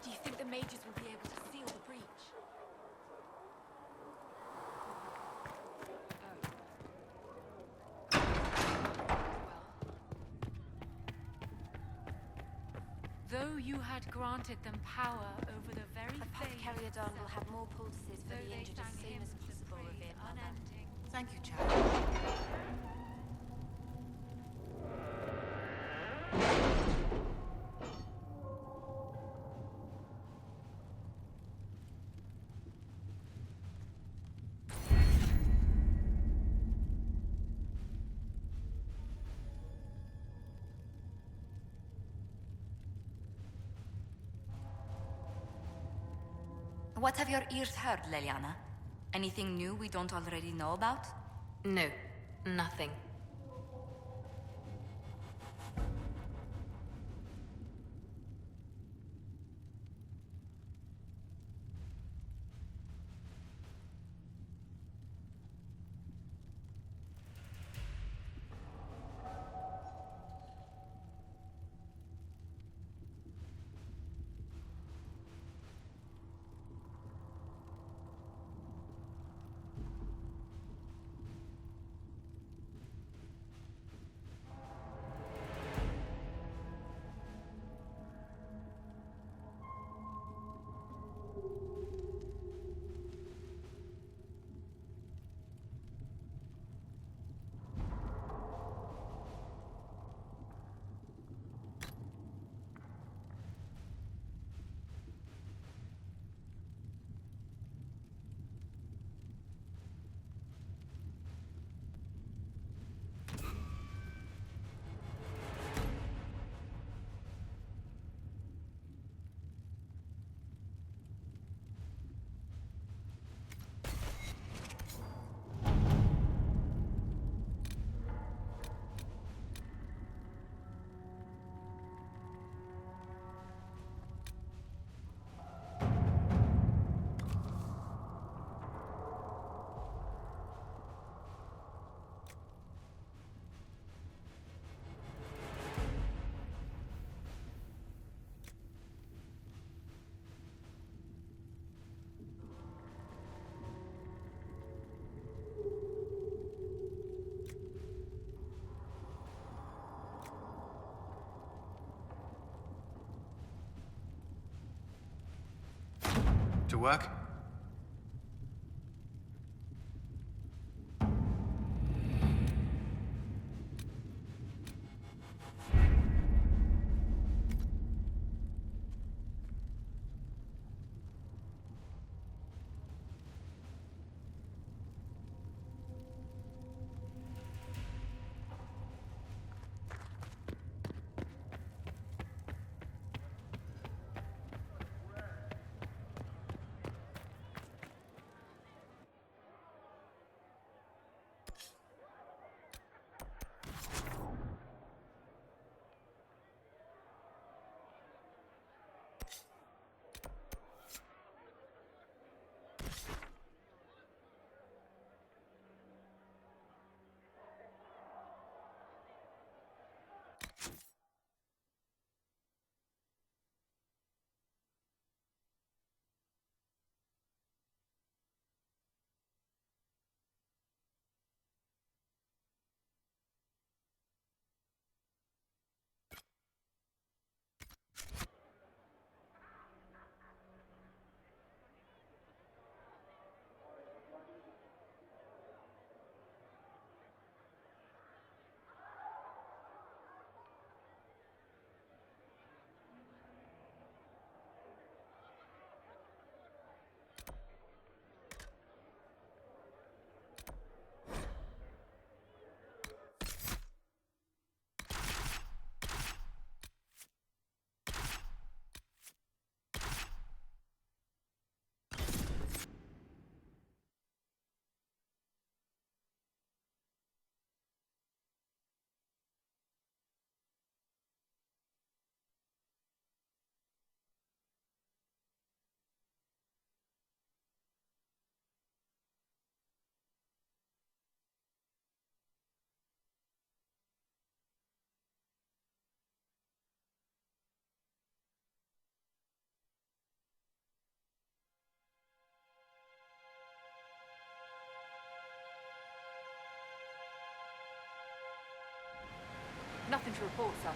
Do you think the mages will be able to seal the breach? Though you had granted them power over the very Apothecary faith Adon will have more poultices for though the they injured as sang soon as hymns of possible, praise revered mother. unending. Thank you, Chad. What have your ears heard, Leliana? Anything new we don't already know about? No, nothing. To work? Nothing to report, sir.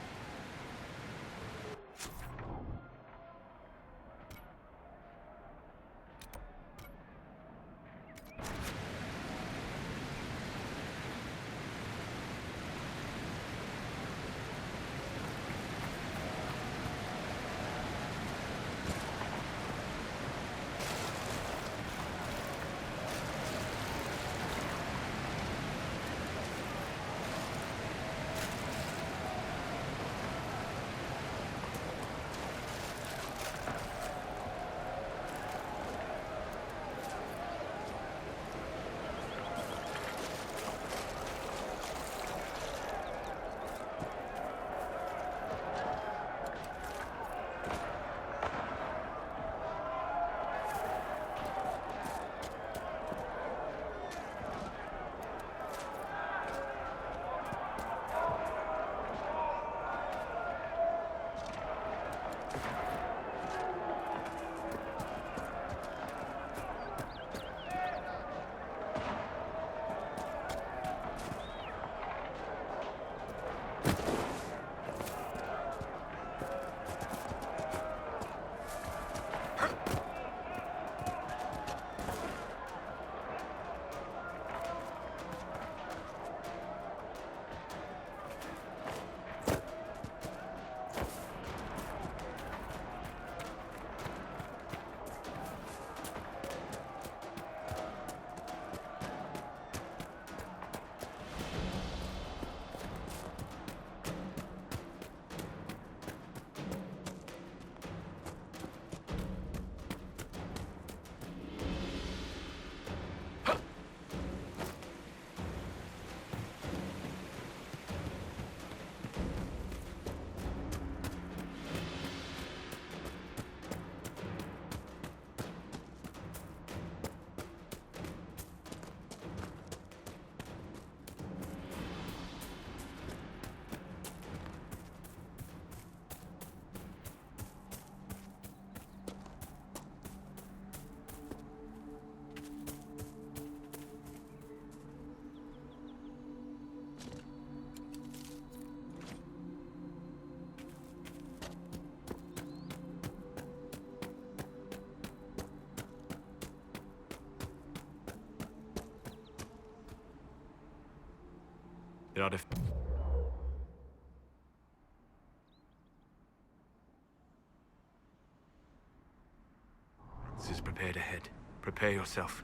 This is prepared ahead. Prepare yourself.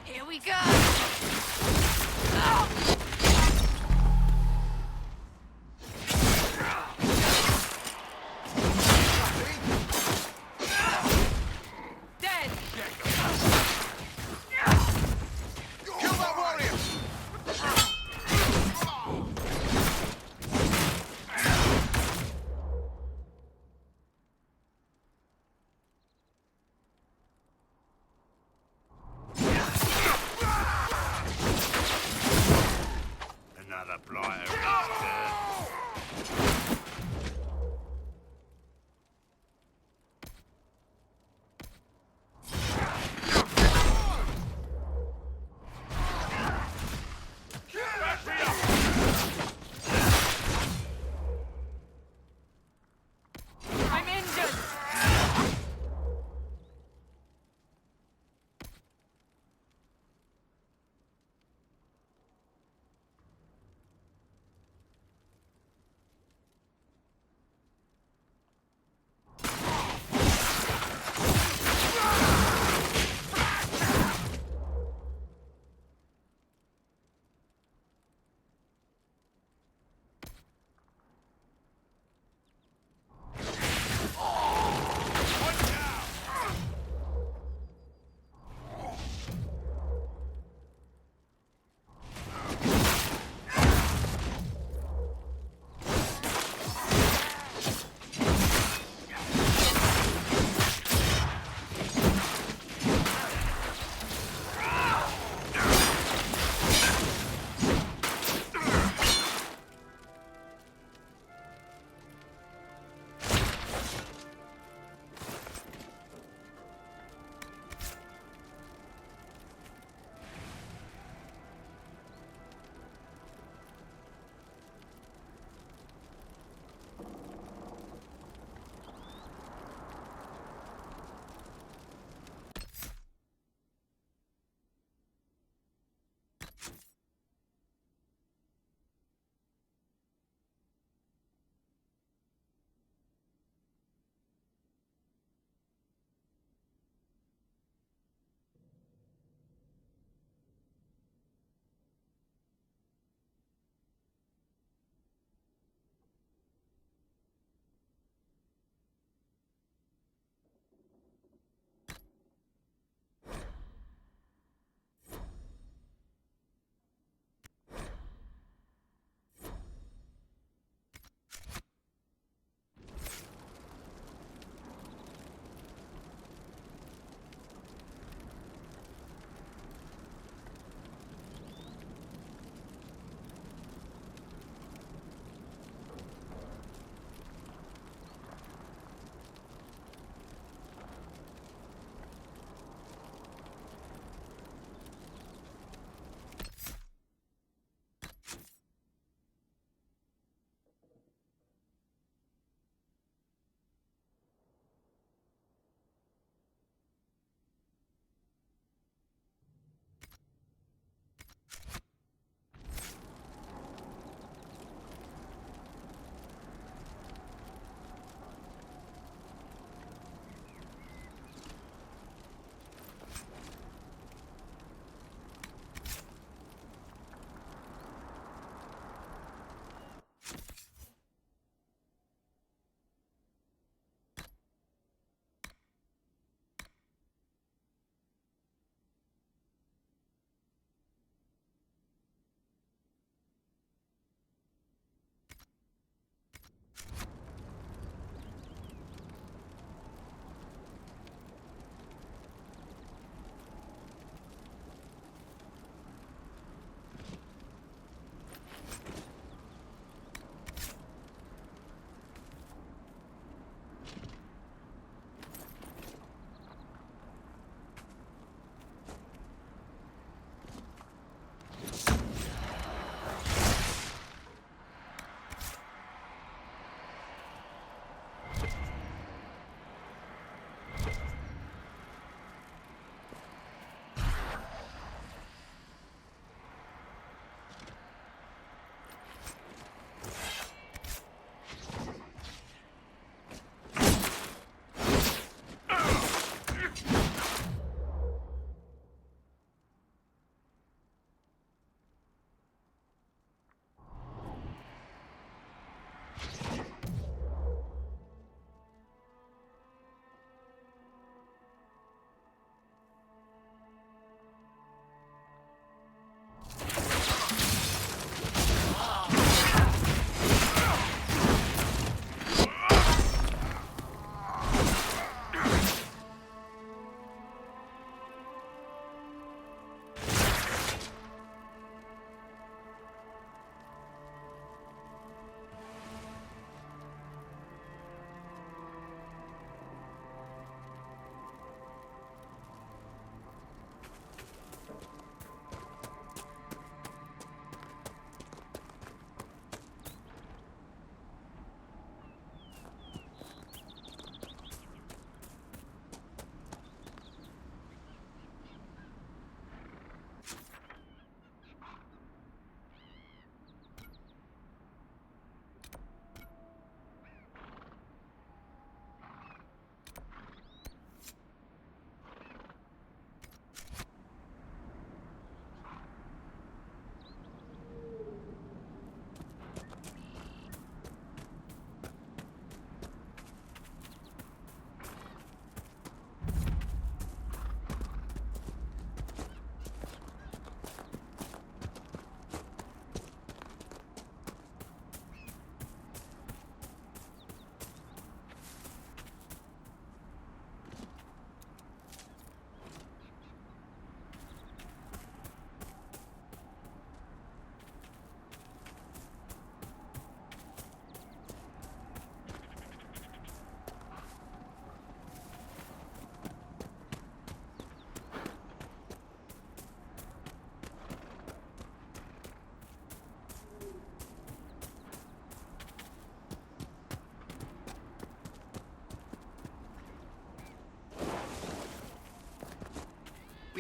Here we go! Oh! Dead! Kill that warrior!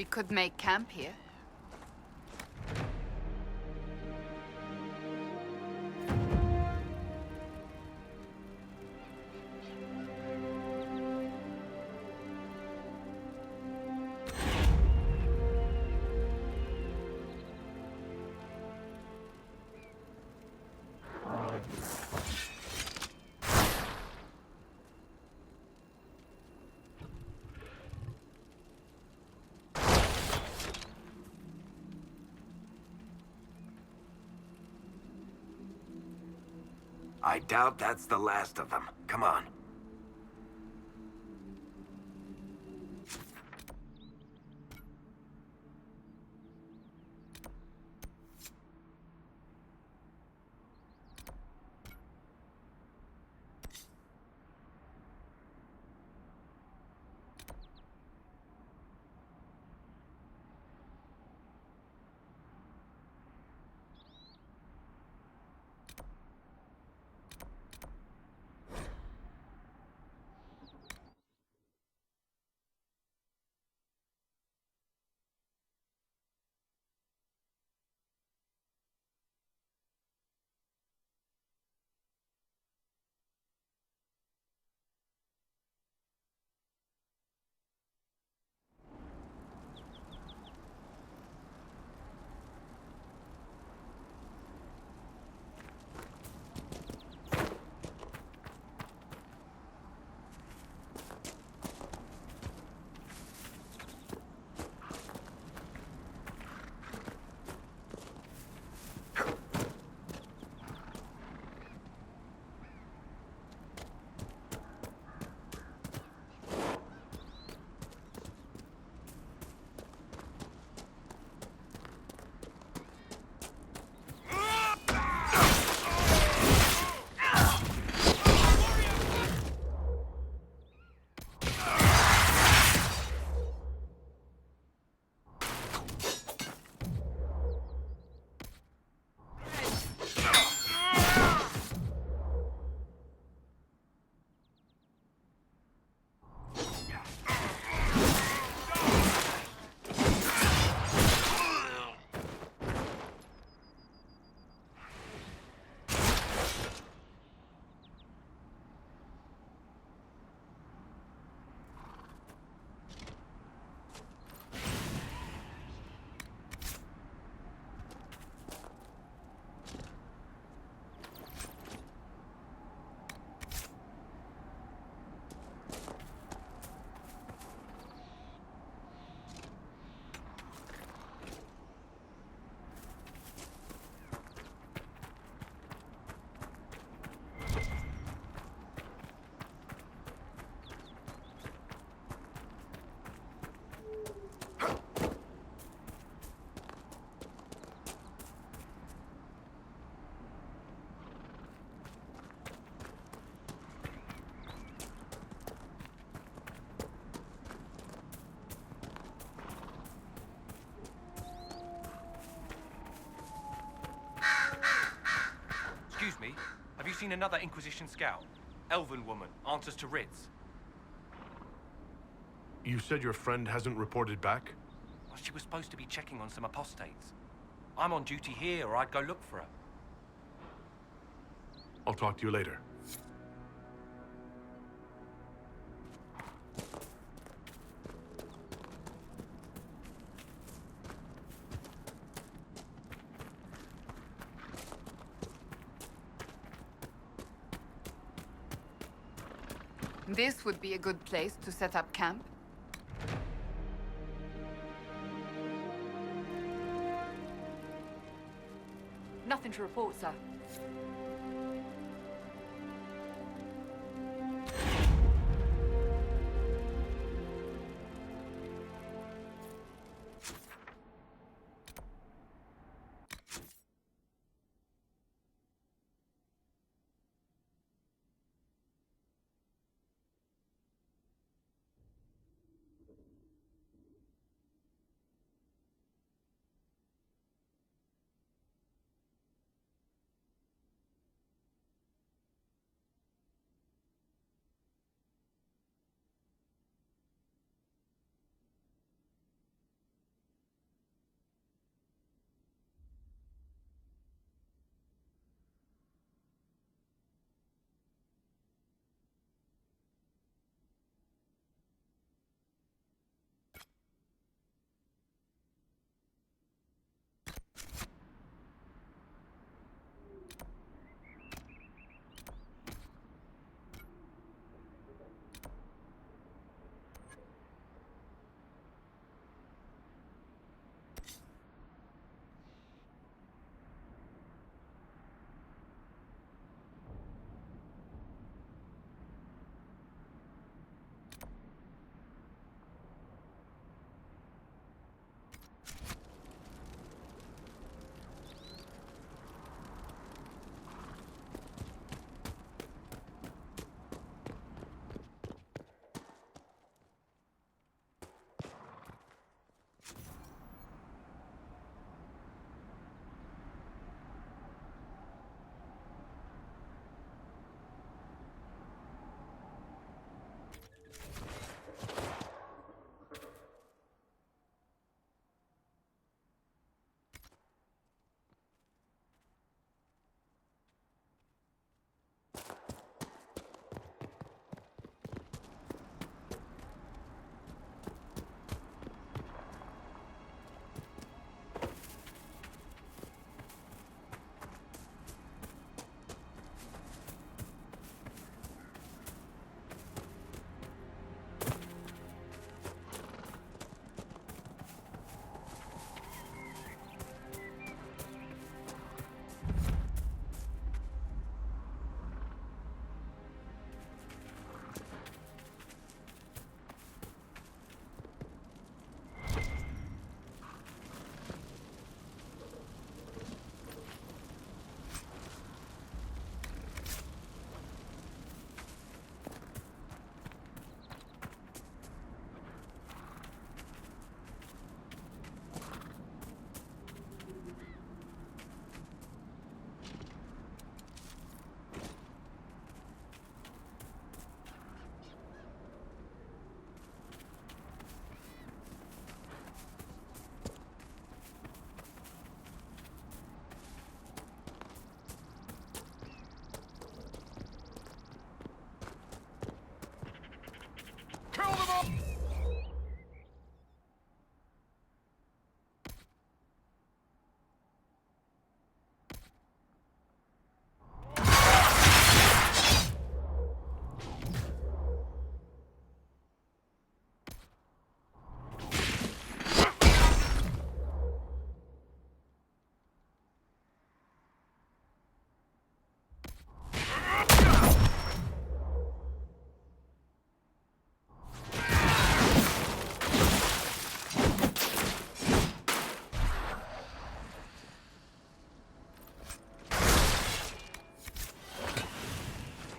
We could make camp here. I doubt that's the last of them. Come on. Excuse me, have you seen another Inquisition scout? Elven woman, answers to writs. You said your friend hasn't reported back? Well, she was supposed to be checking on some apostates. I'm on duty here, or I'd go look for her. I'll talk to you later. This would be a good place to set up camp. Nothing to report, sir.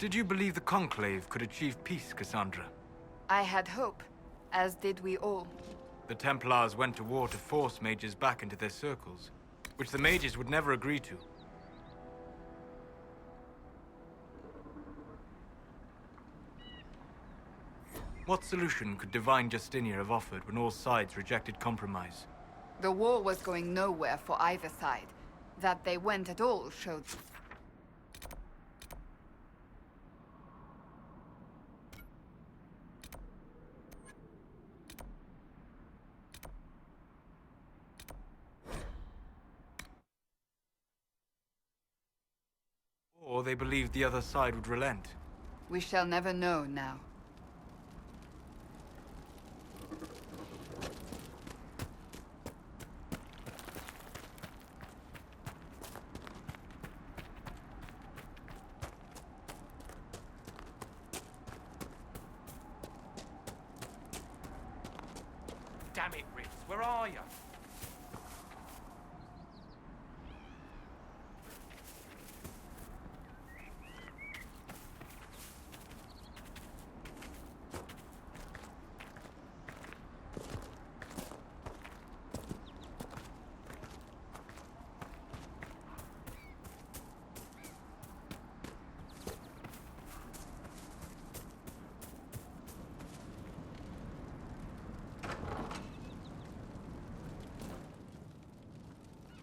Did you believe the Conclave could achieve peace, Cassandra? I had hope, as did we all. The Templars went to war to force mages back into their circles, which the mages would never agree to. What solution could Divine Justinia have offered when all sides rejected compromise? The war was going nowhere for either side. That they went at all showed... Or they believed the other side would relent. We shall never know now. Damn it, Riz, where are you?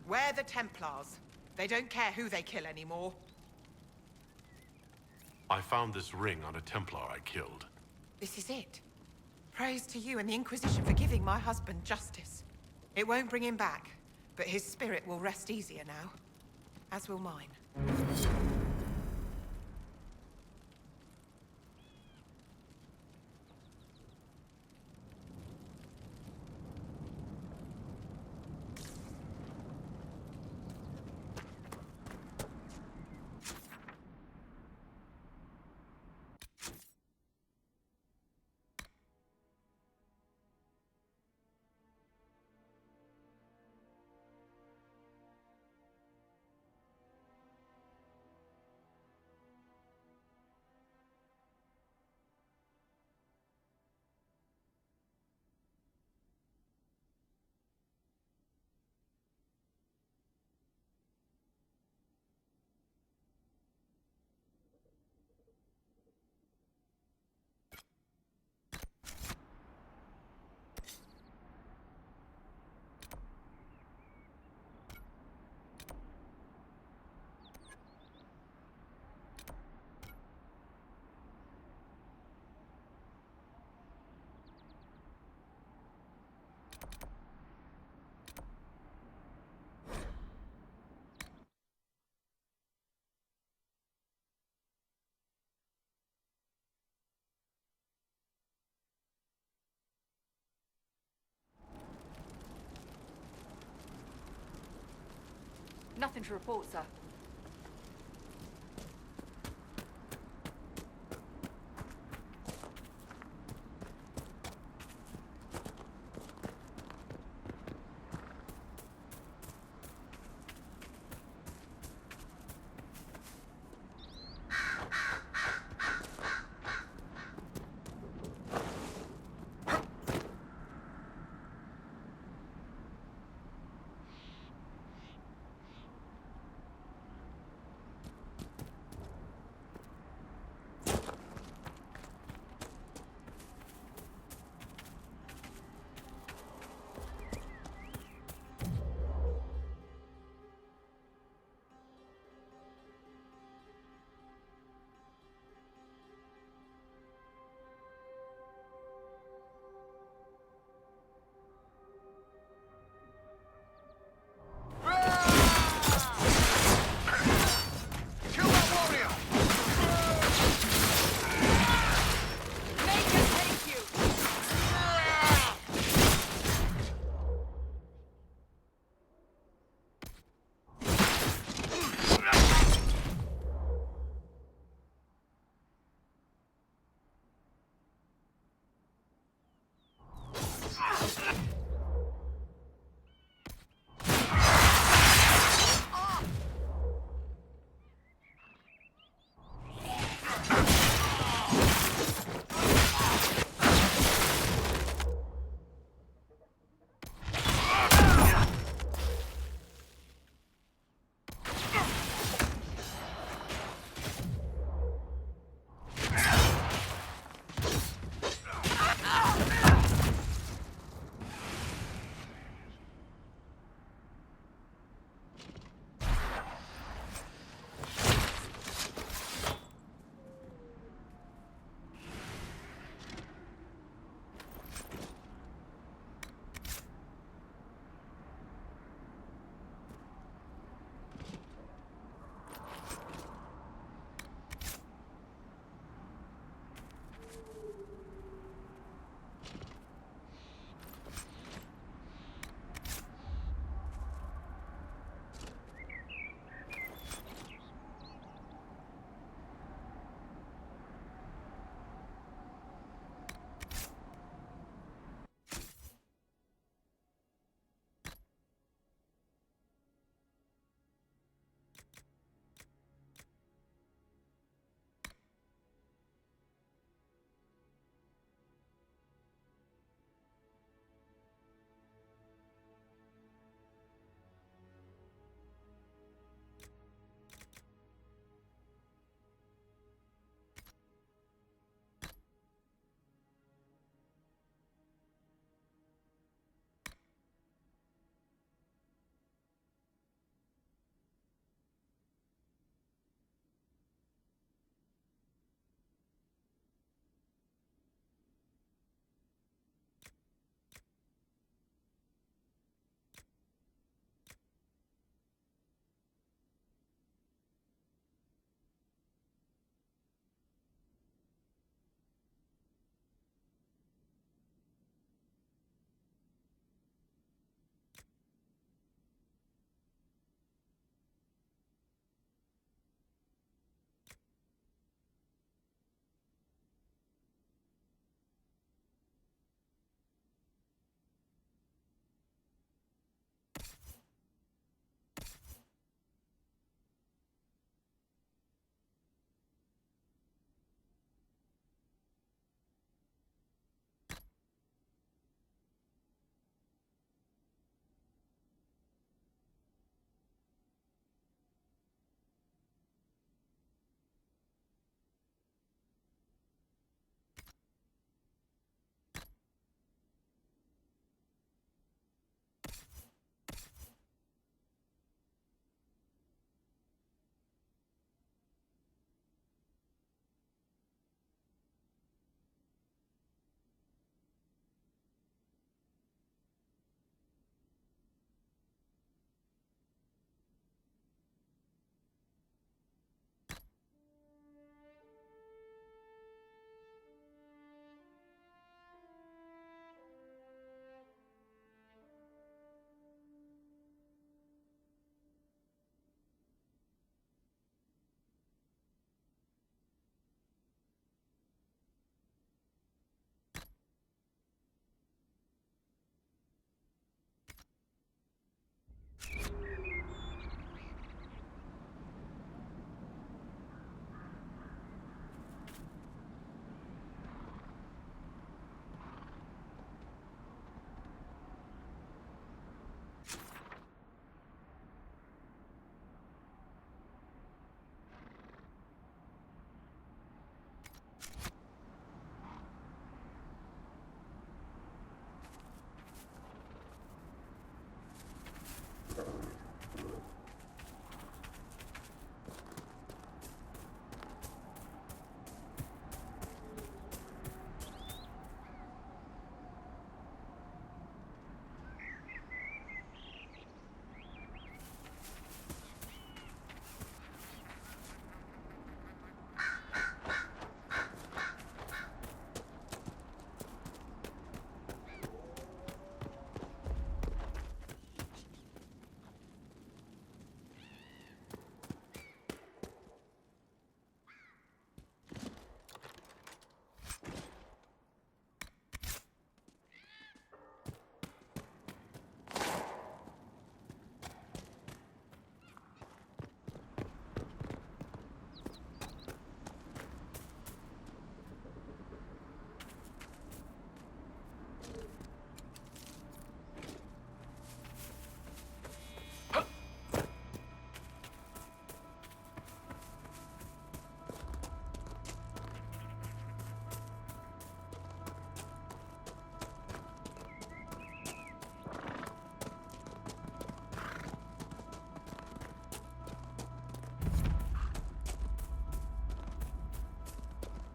We're the Templars. They don't care who they kill anymore. I found this ring on a Templar I killed. This is it. Praise to you and the Inquisition for giving my husband justice. It won't bring him back, but his spirit will rest easier now. As will mine. Nothing to report, sir.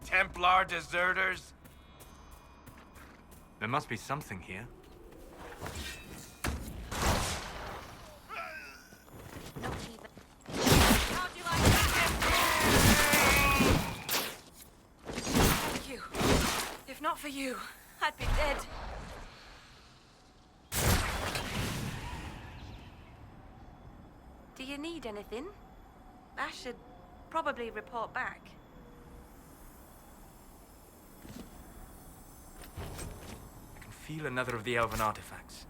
Templar deserters? There must be something here. Thank you. If not for you, I'd be dead. Do you need anything? I should probably report back. I can feel another of the elven artifacts.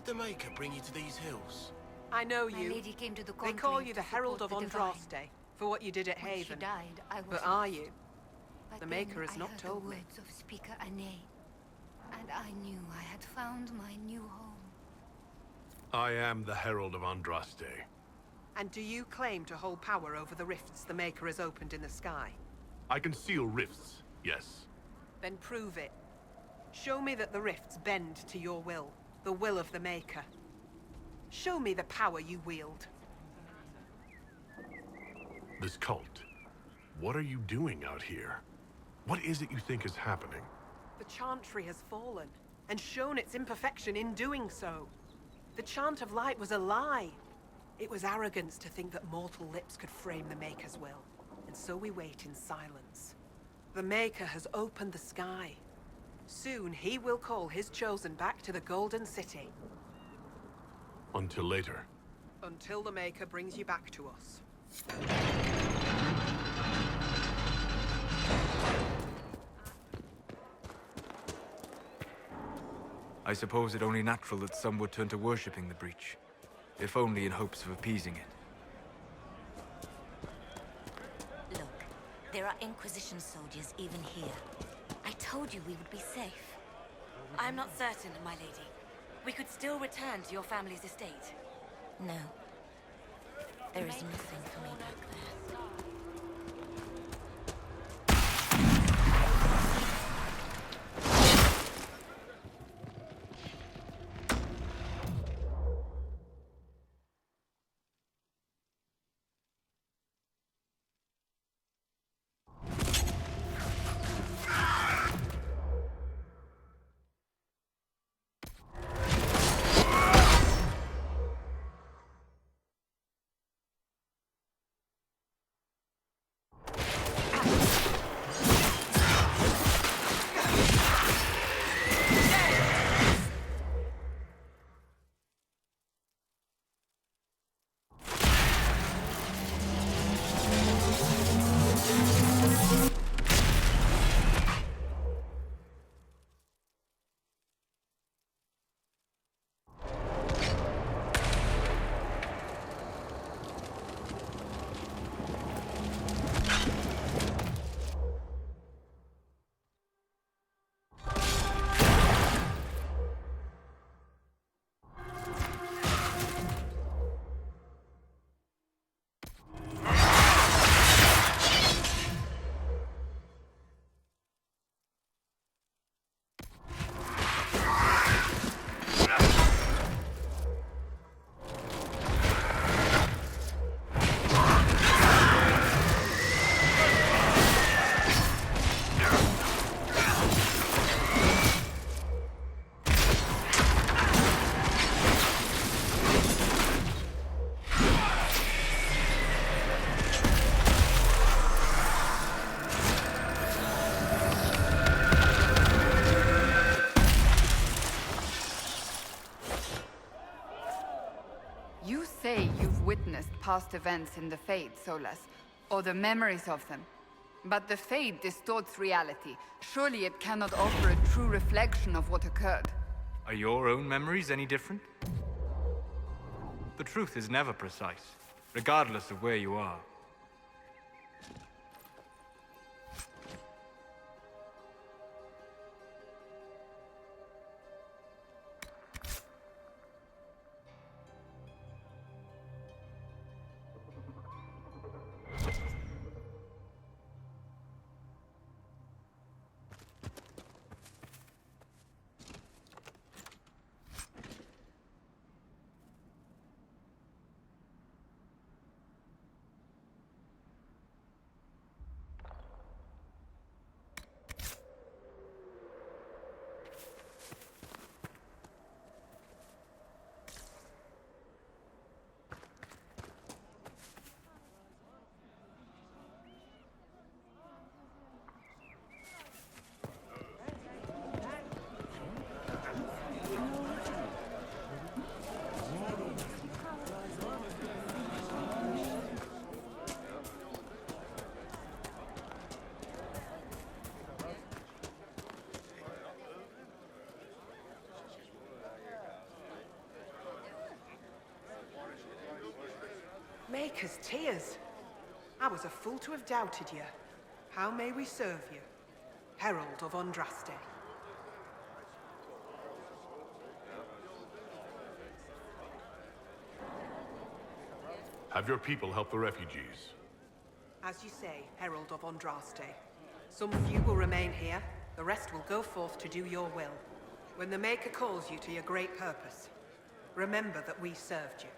The Maker bring you to these hills? I know My you. lady came to the They call conclave you to the Herald of support the divine. Andraste for what you did at When Haven. she died, I was But lost. are you? But The Maker then has I not heard told the me. words of Speaker Ane, and I knew I had found my new home. I am the Herald of Andraste. And do you claim to hold power over the rifts the Maker has opened in the sky? I can seal rifts, yes. Then prove it. Show me that the rifts bend to your will, the will of the Maker. Show me the power you wield. This cult. What are you doing out here? What is it you think is happening? The Chantry has fallen, and shown its imperfection in doing so. The Chant of Light was a lie. It was arrogance to think that mortal lips could frame the Maker's will, and so we wait in silence. The Maker has opened the sky. Soon he will call his chosen back to the Golden City. Until later. Until the Maker brings you back to us. I suppose it only natural that some would turn to worshipping the breach, if only in hopes of appeasing it. Look, there are Inquisition soldiers even here. I told you we would be safe. I'm not certain, my lady. We could still return to your family's estate. No. There is nothing for me back there. past events in the Fade, Solas, or the memories of them. But the Fade distorts reality. Surely it cannot offer a true reflection of what occurred. Are your own memories any different? The truth is never precise, regardless of where you are. Maker's tears. I was a fool to have doubted you. How may we serve you? Herald of Andraste. Have your people help the refugees. As you say, Herald of Andraste. Some few will remain here, the rest will go forth to do your will. When the Maker calls you to your great purpose, remember that we served you.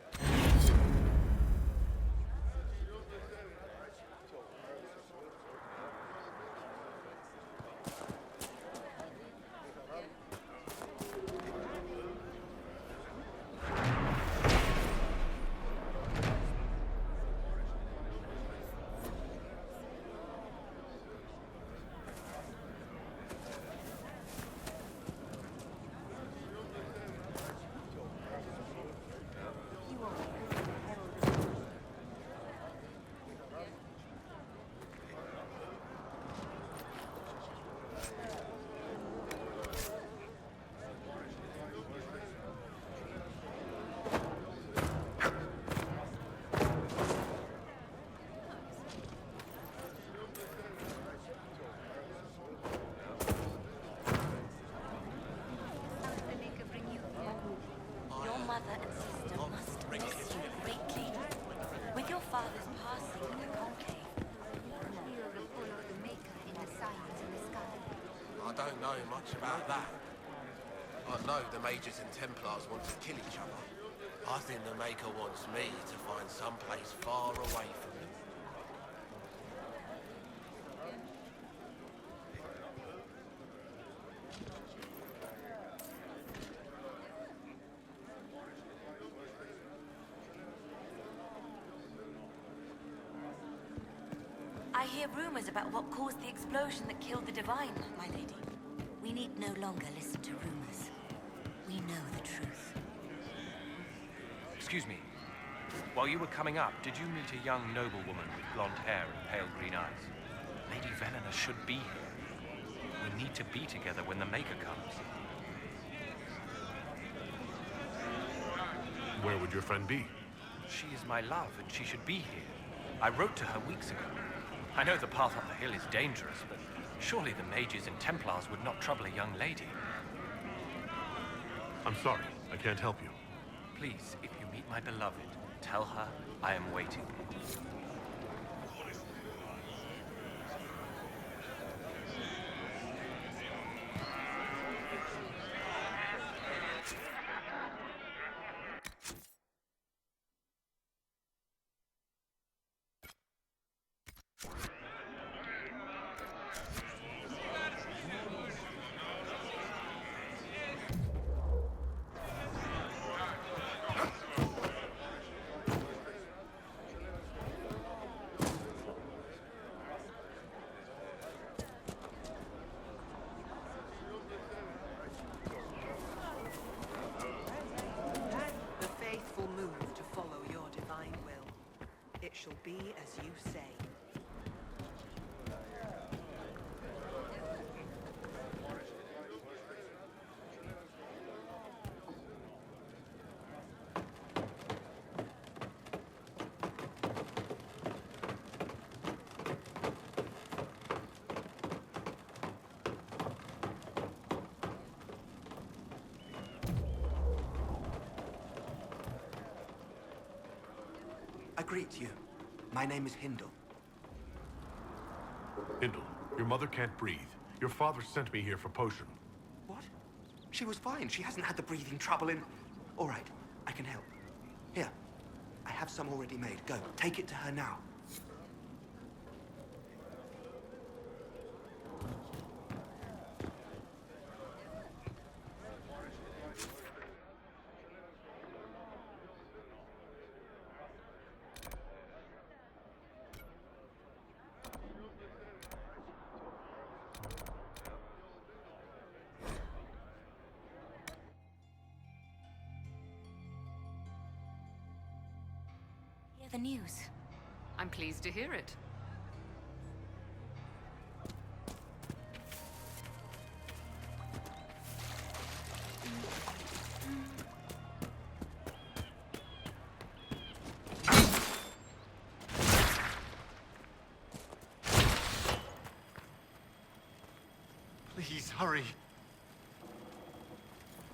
I don't know much about that. I know the Mages and Templars want to kill each other. I think the Maker wants me to find some place far away from them. I hear rumors about what caused the explosion that killed the Divine, my lady. We need no longer listen to rumors. We know the truth. Excuse me. While you were coming up, did you meet a young noblewoman with blonde hair and pale green eyes? Lady Velena should be here. We need to be together when the Maker comes. Where would your friend be? She is my love, and she should be here. I wrote to her weeks ago. I know the path up the hill is dangerous, but surely the Mages and Templars would not trouble a young lady. I'm sorry, I can't help you. Please, if you meet my beloved, tell her I am waiting. be as you say. I greet you. My name is Hindle. Hindle, your mother can't breathe. Your father sent me here for potion. What? She was fine. She hasn't had the breathing trouble in... All right, I can help. Here, I have some already made. Go, take it to her now. The news. I'm pleased to hear it. Please, hurry.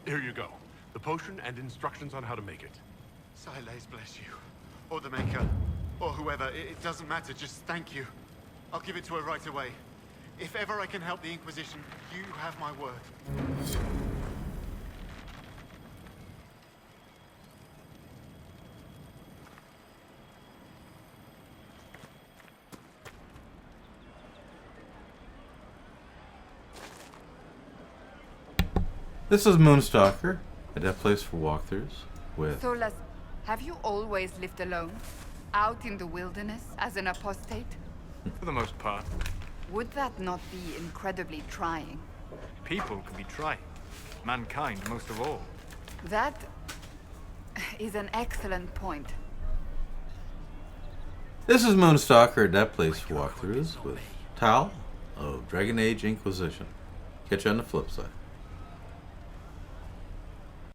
Here you go. The potion and instructions on how to make it. Siles bless you. Or the Maker. Or whoever. It doesn't matter. Just thank you. I'll give it to her right away. If ever I can help the Inquisition, you have my word. This is Moonstalker, a dev place for walkthroughs with... Solas, have you always lived alone? Out in the wilderness as an apostate? For the most part. Would that not be incredibly trying? People can be trying. Mankind, most of all. That is an excellent point. This is Moonstalker, a dev place for walkthroughs with Tal of Dragon Age Inquisition. Catch you on the flip side.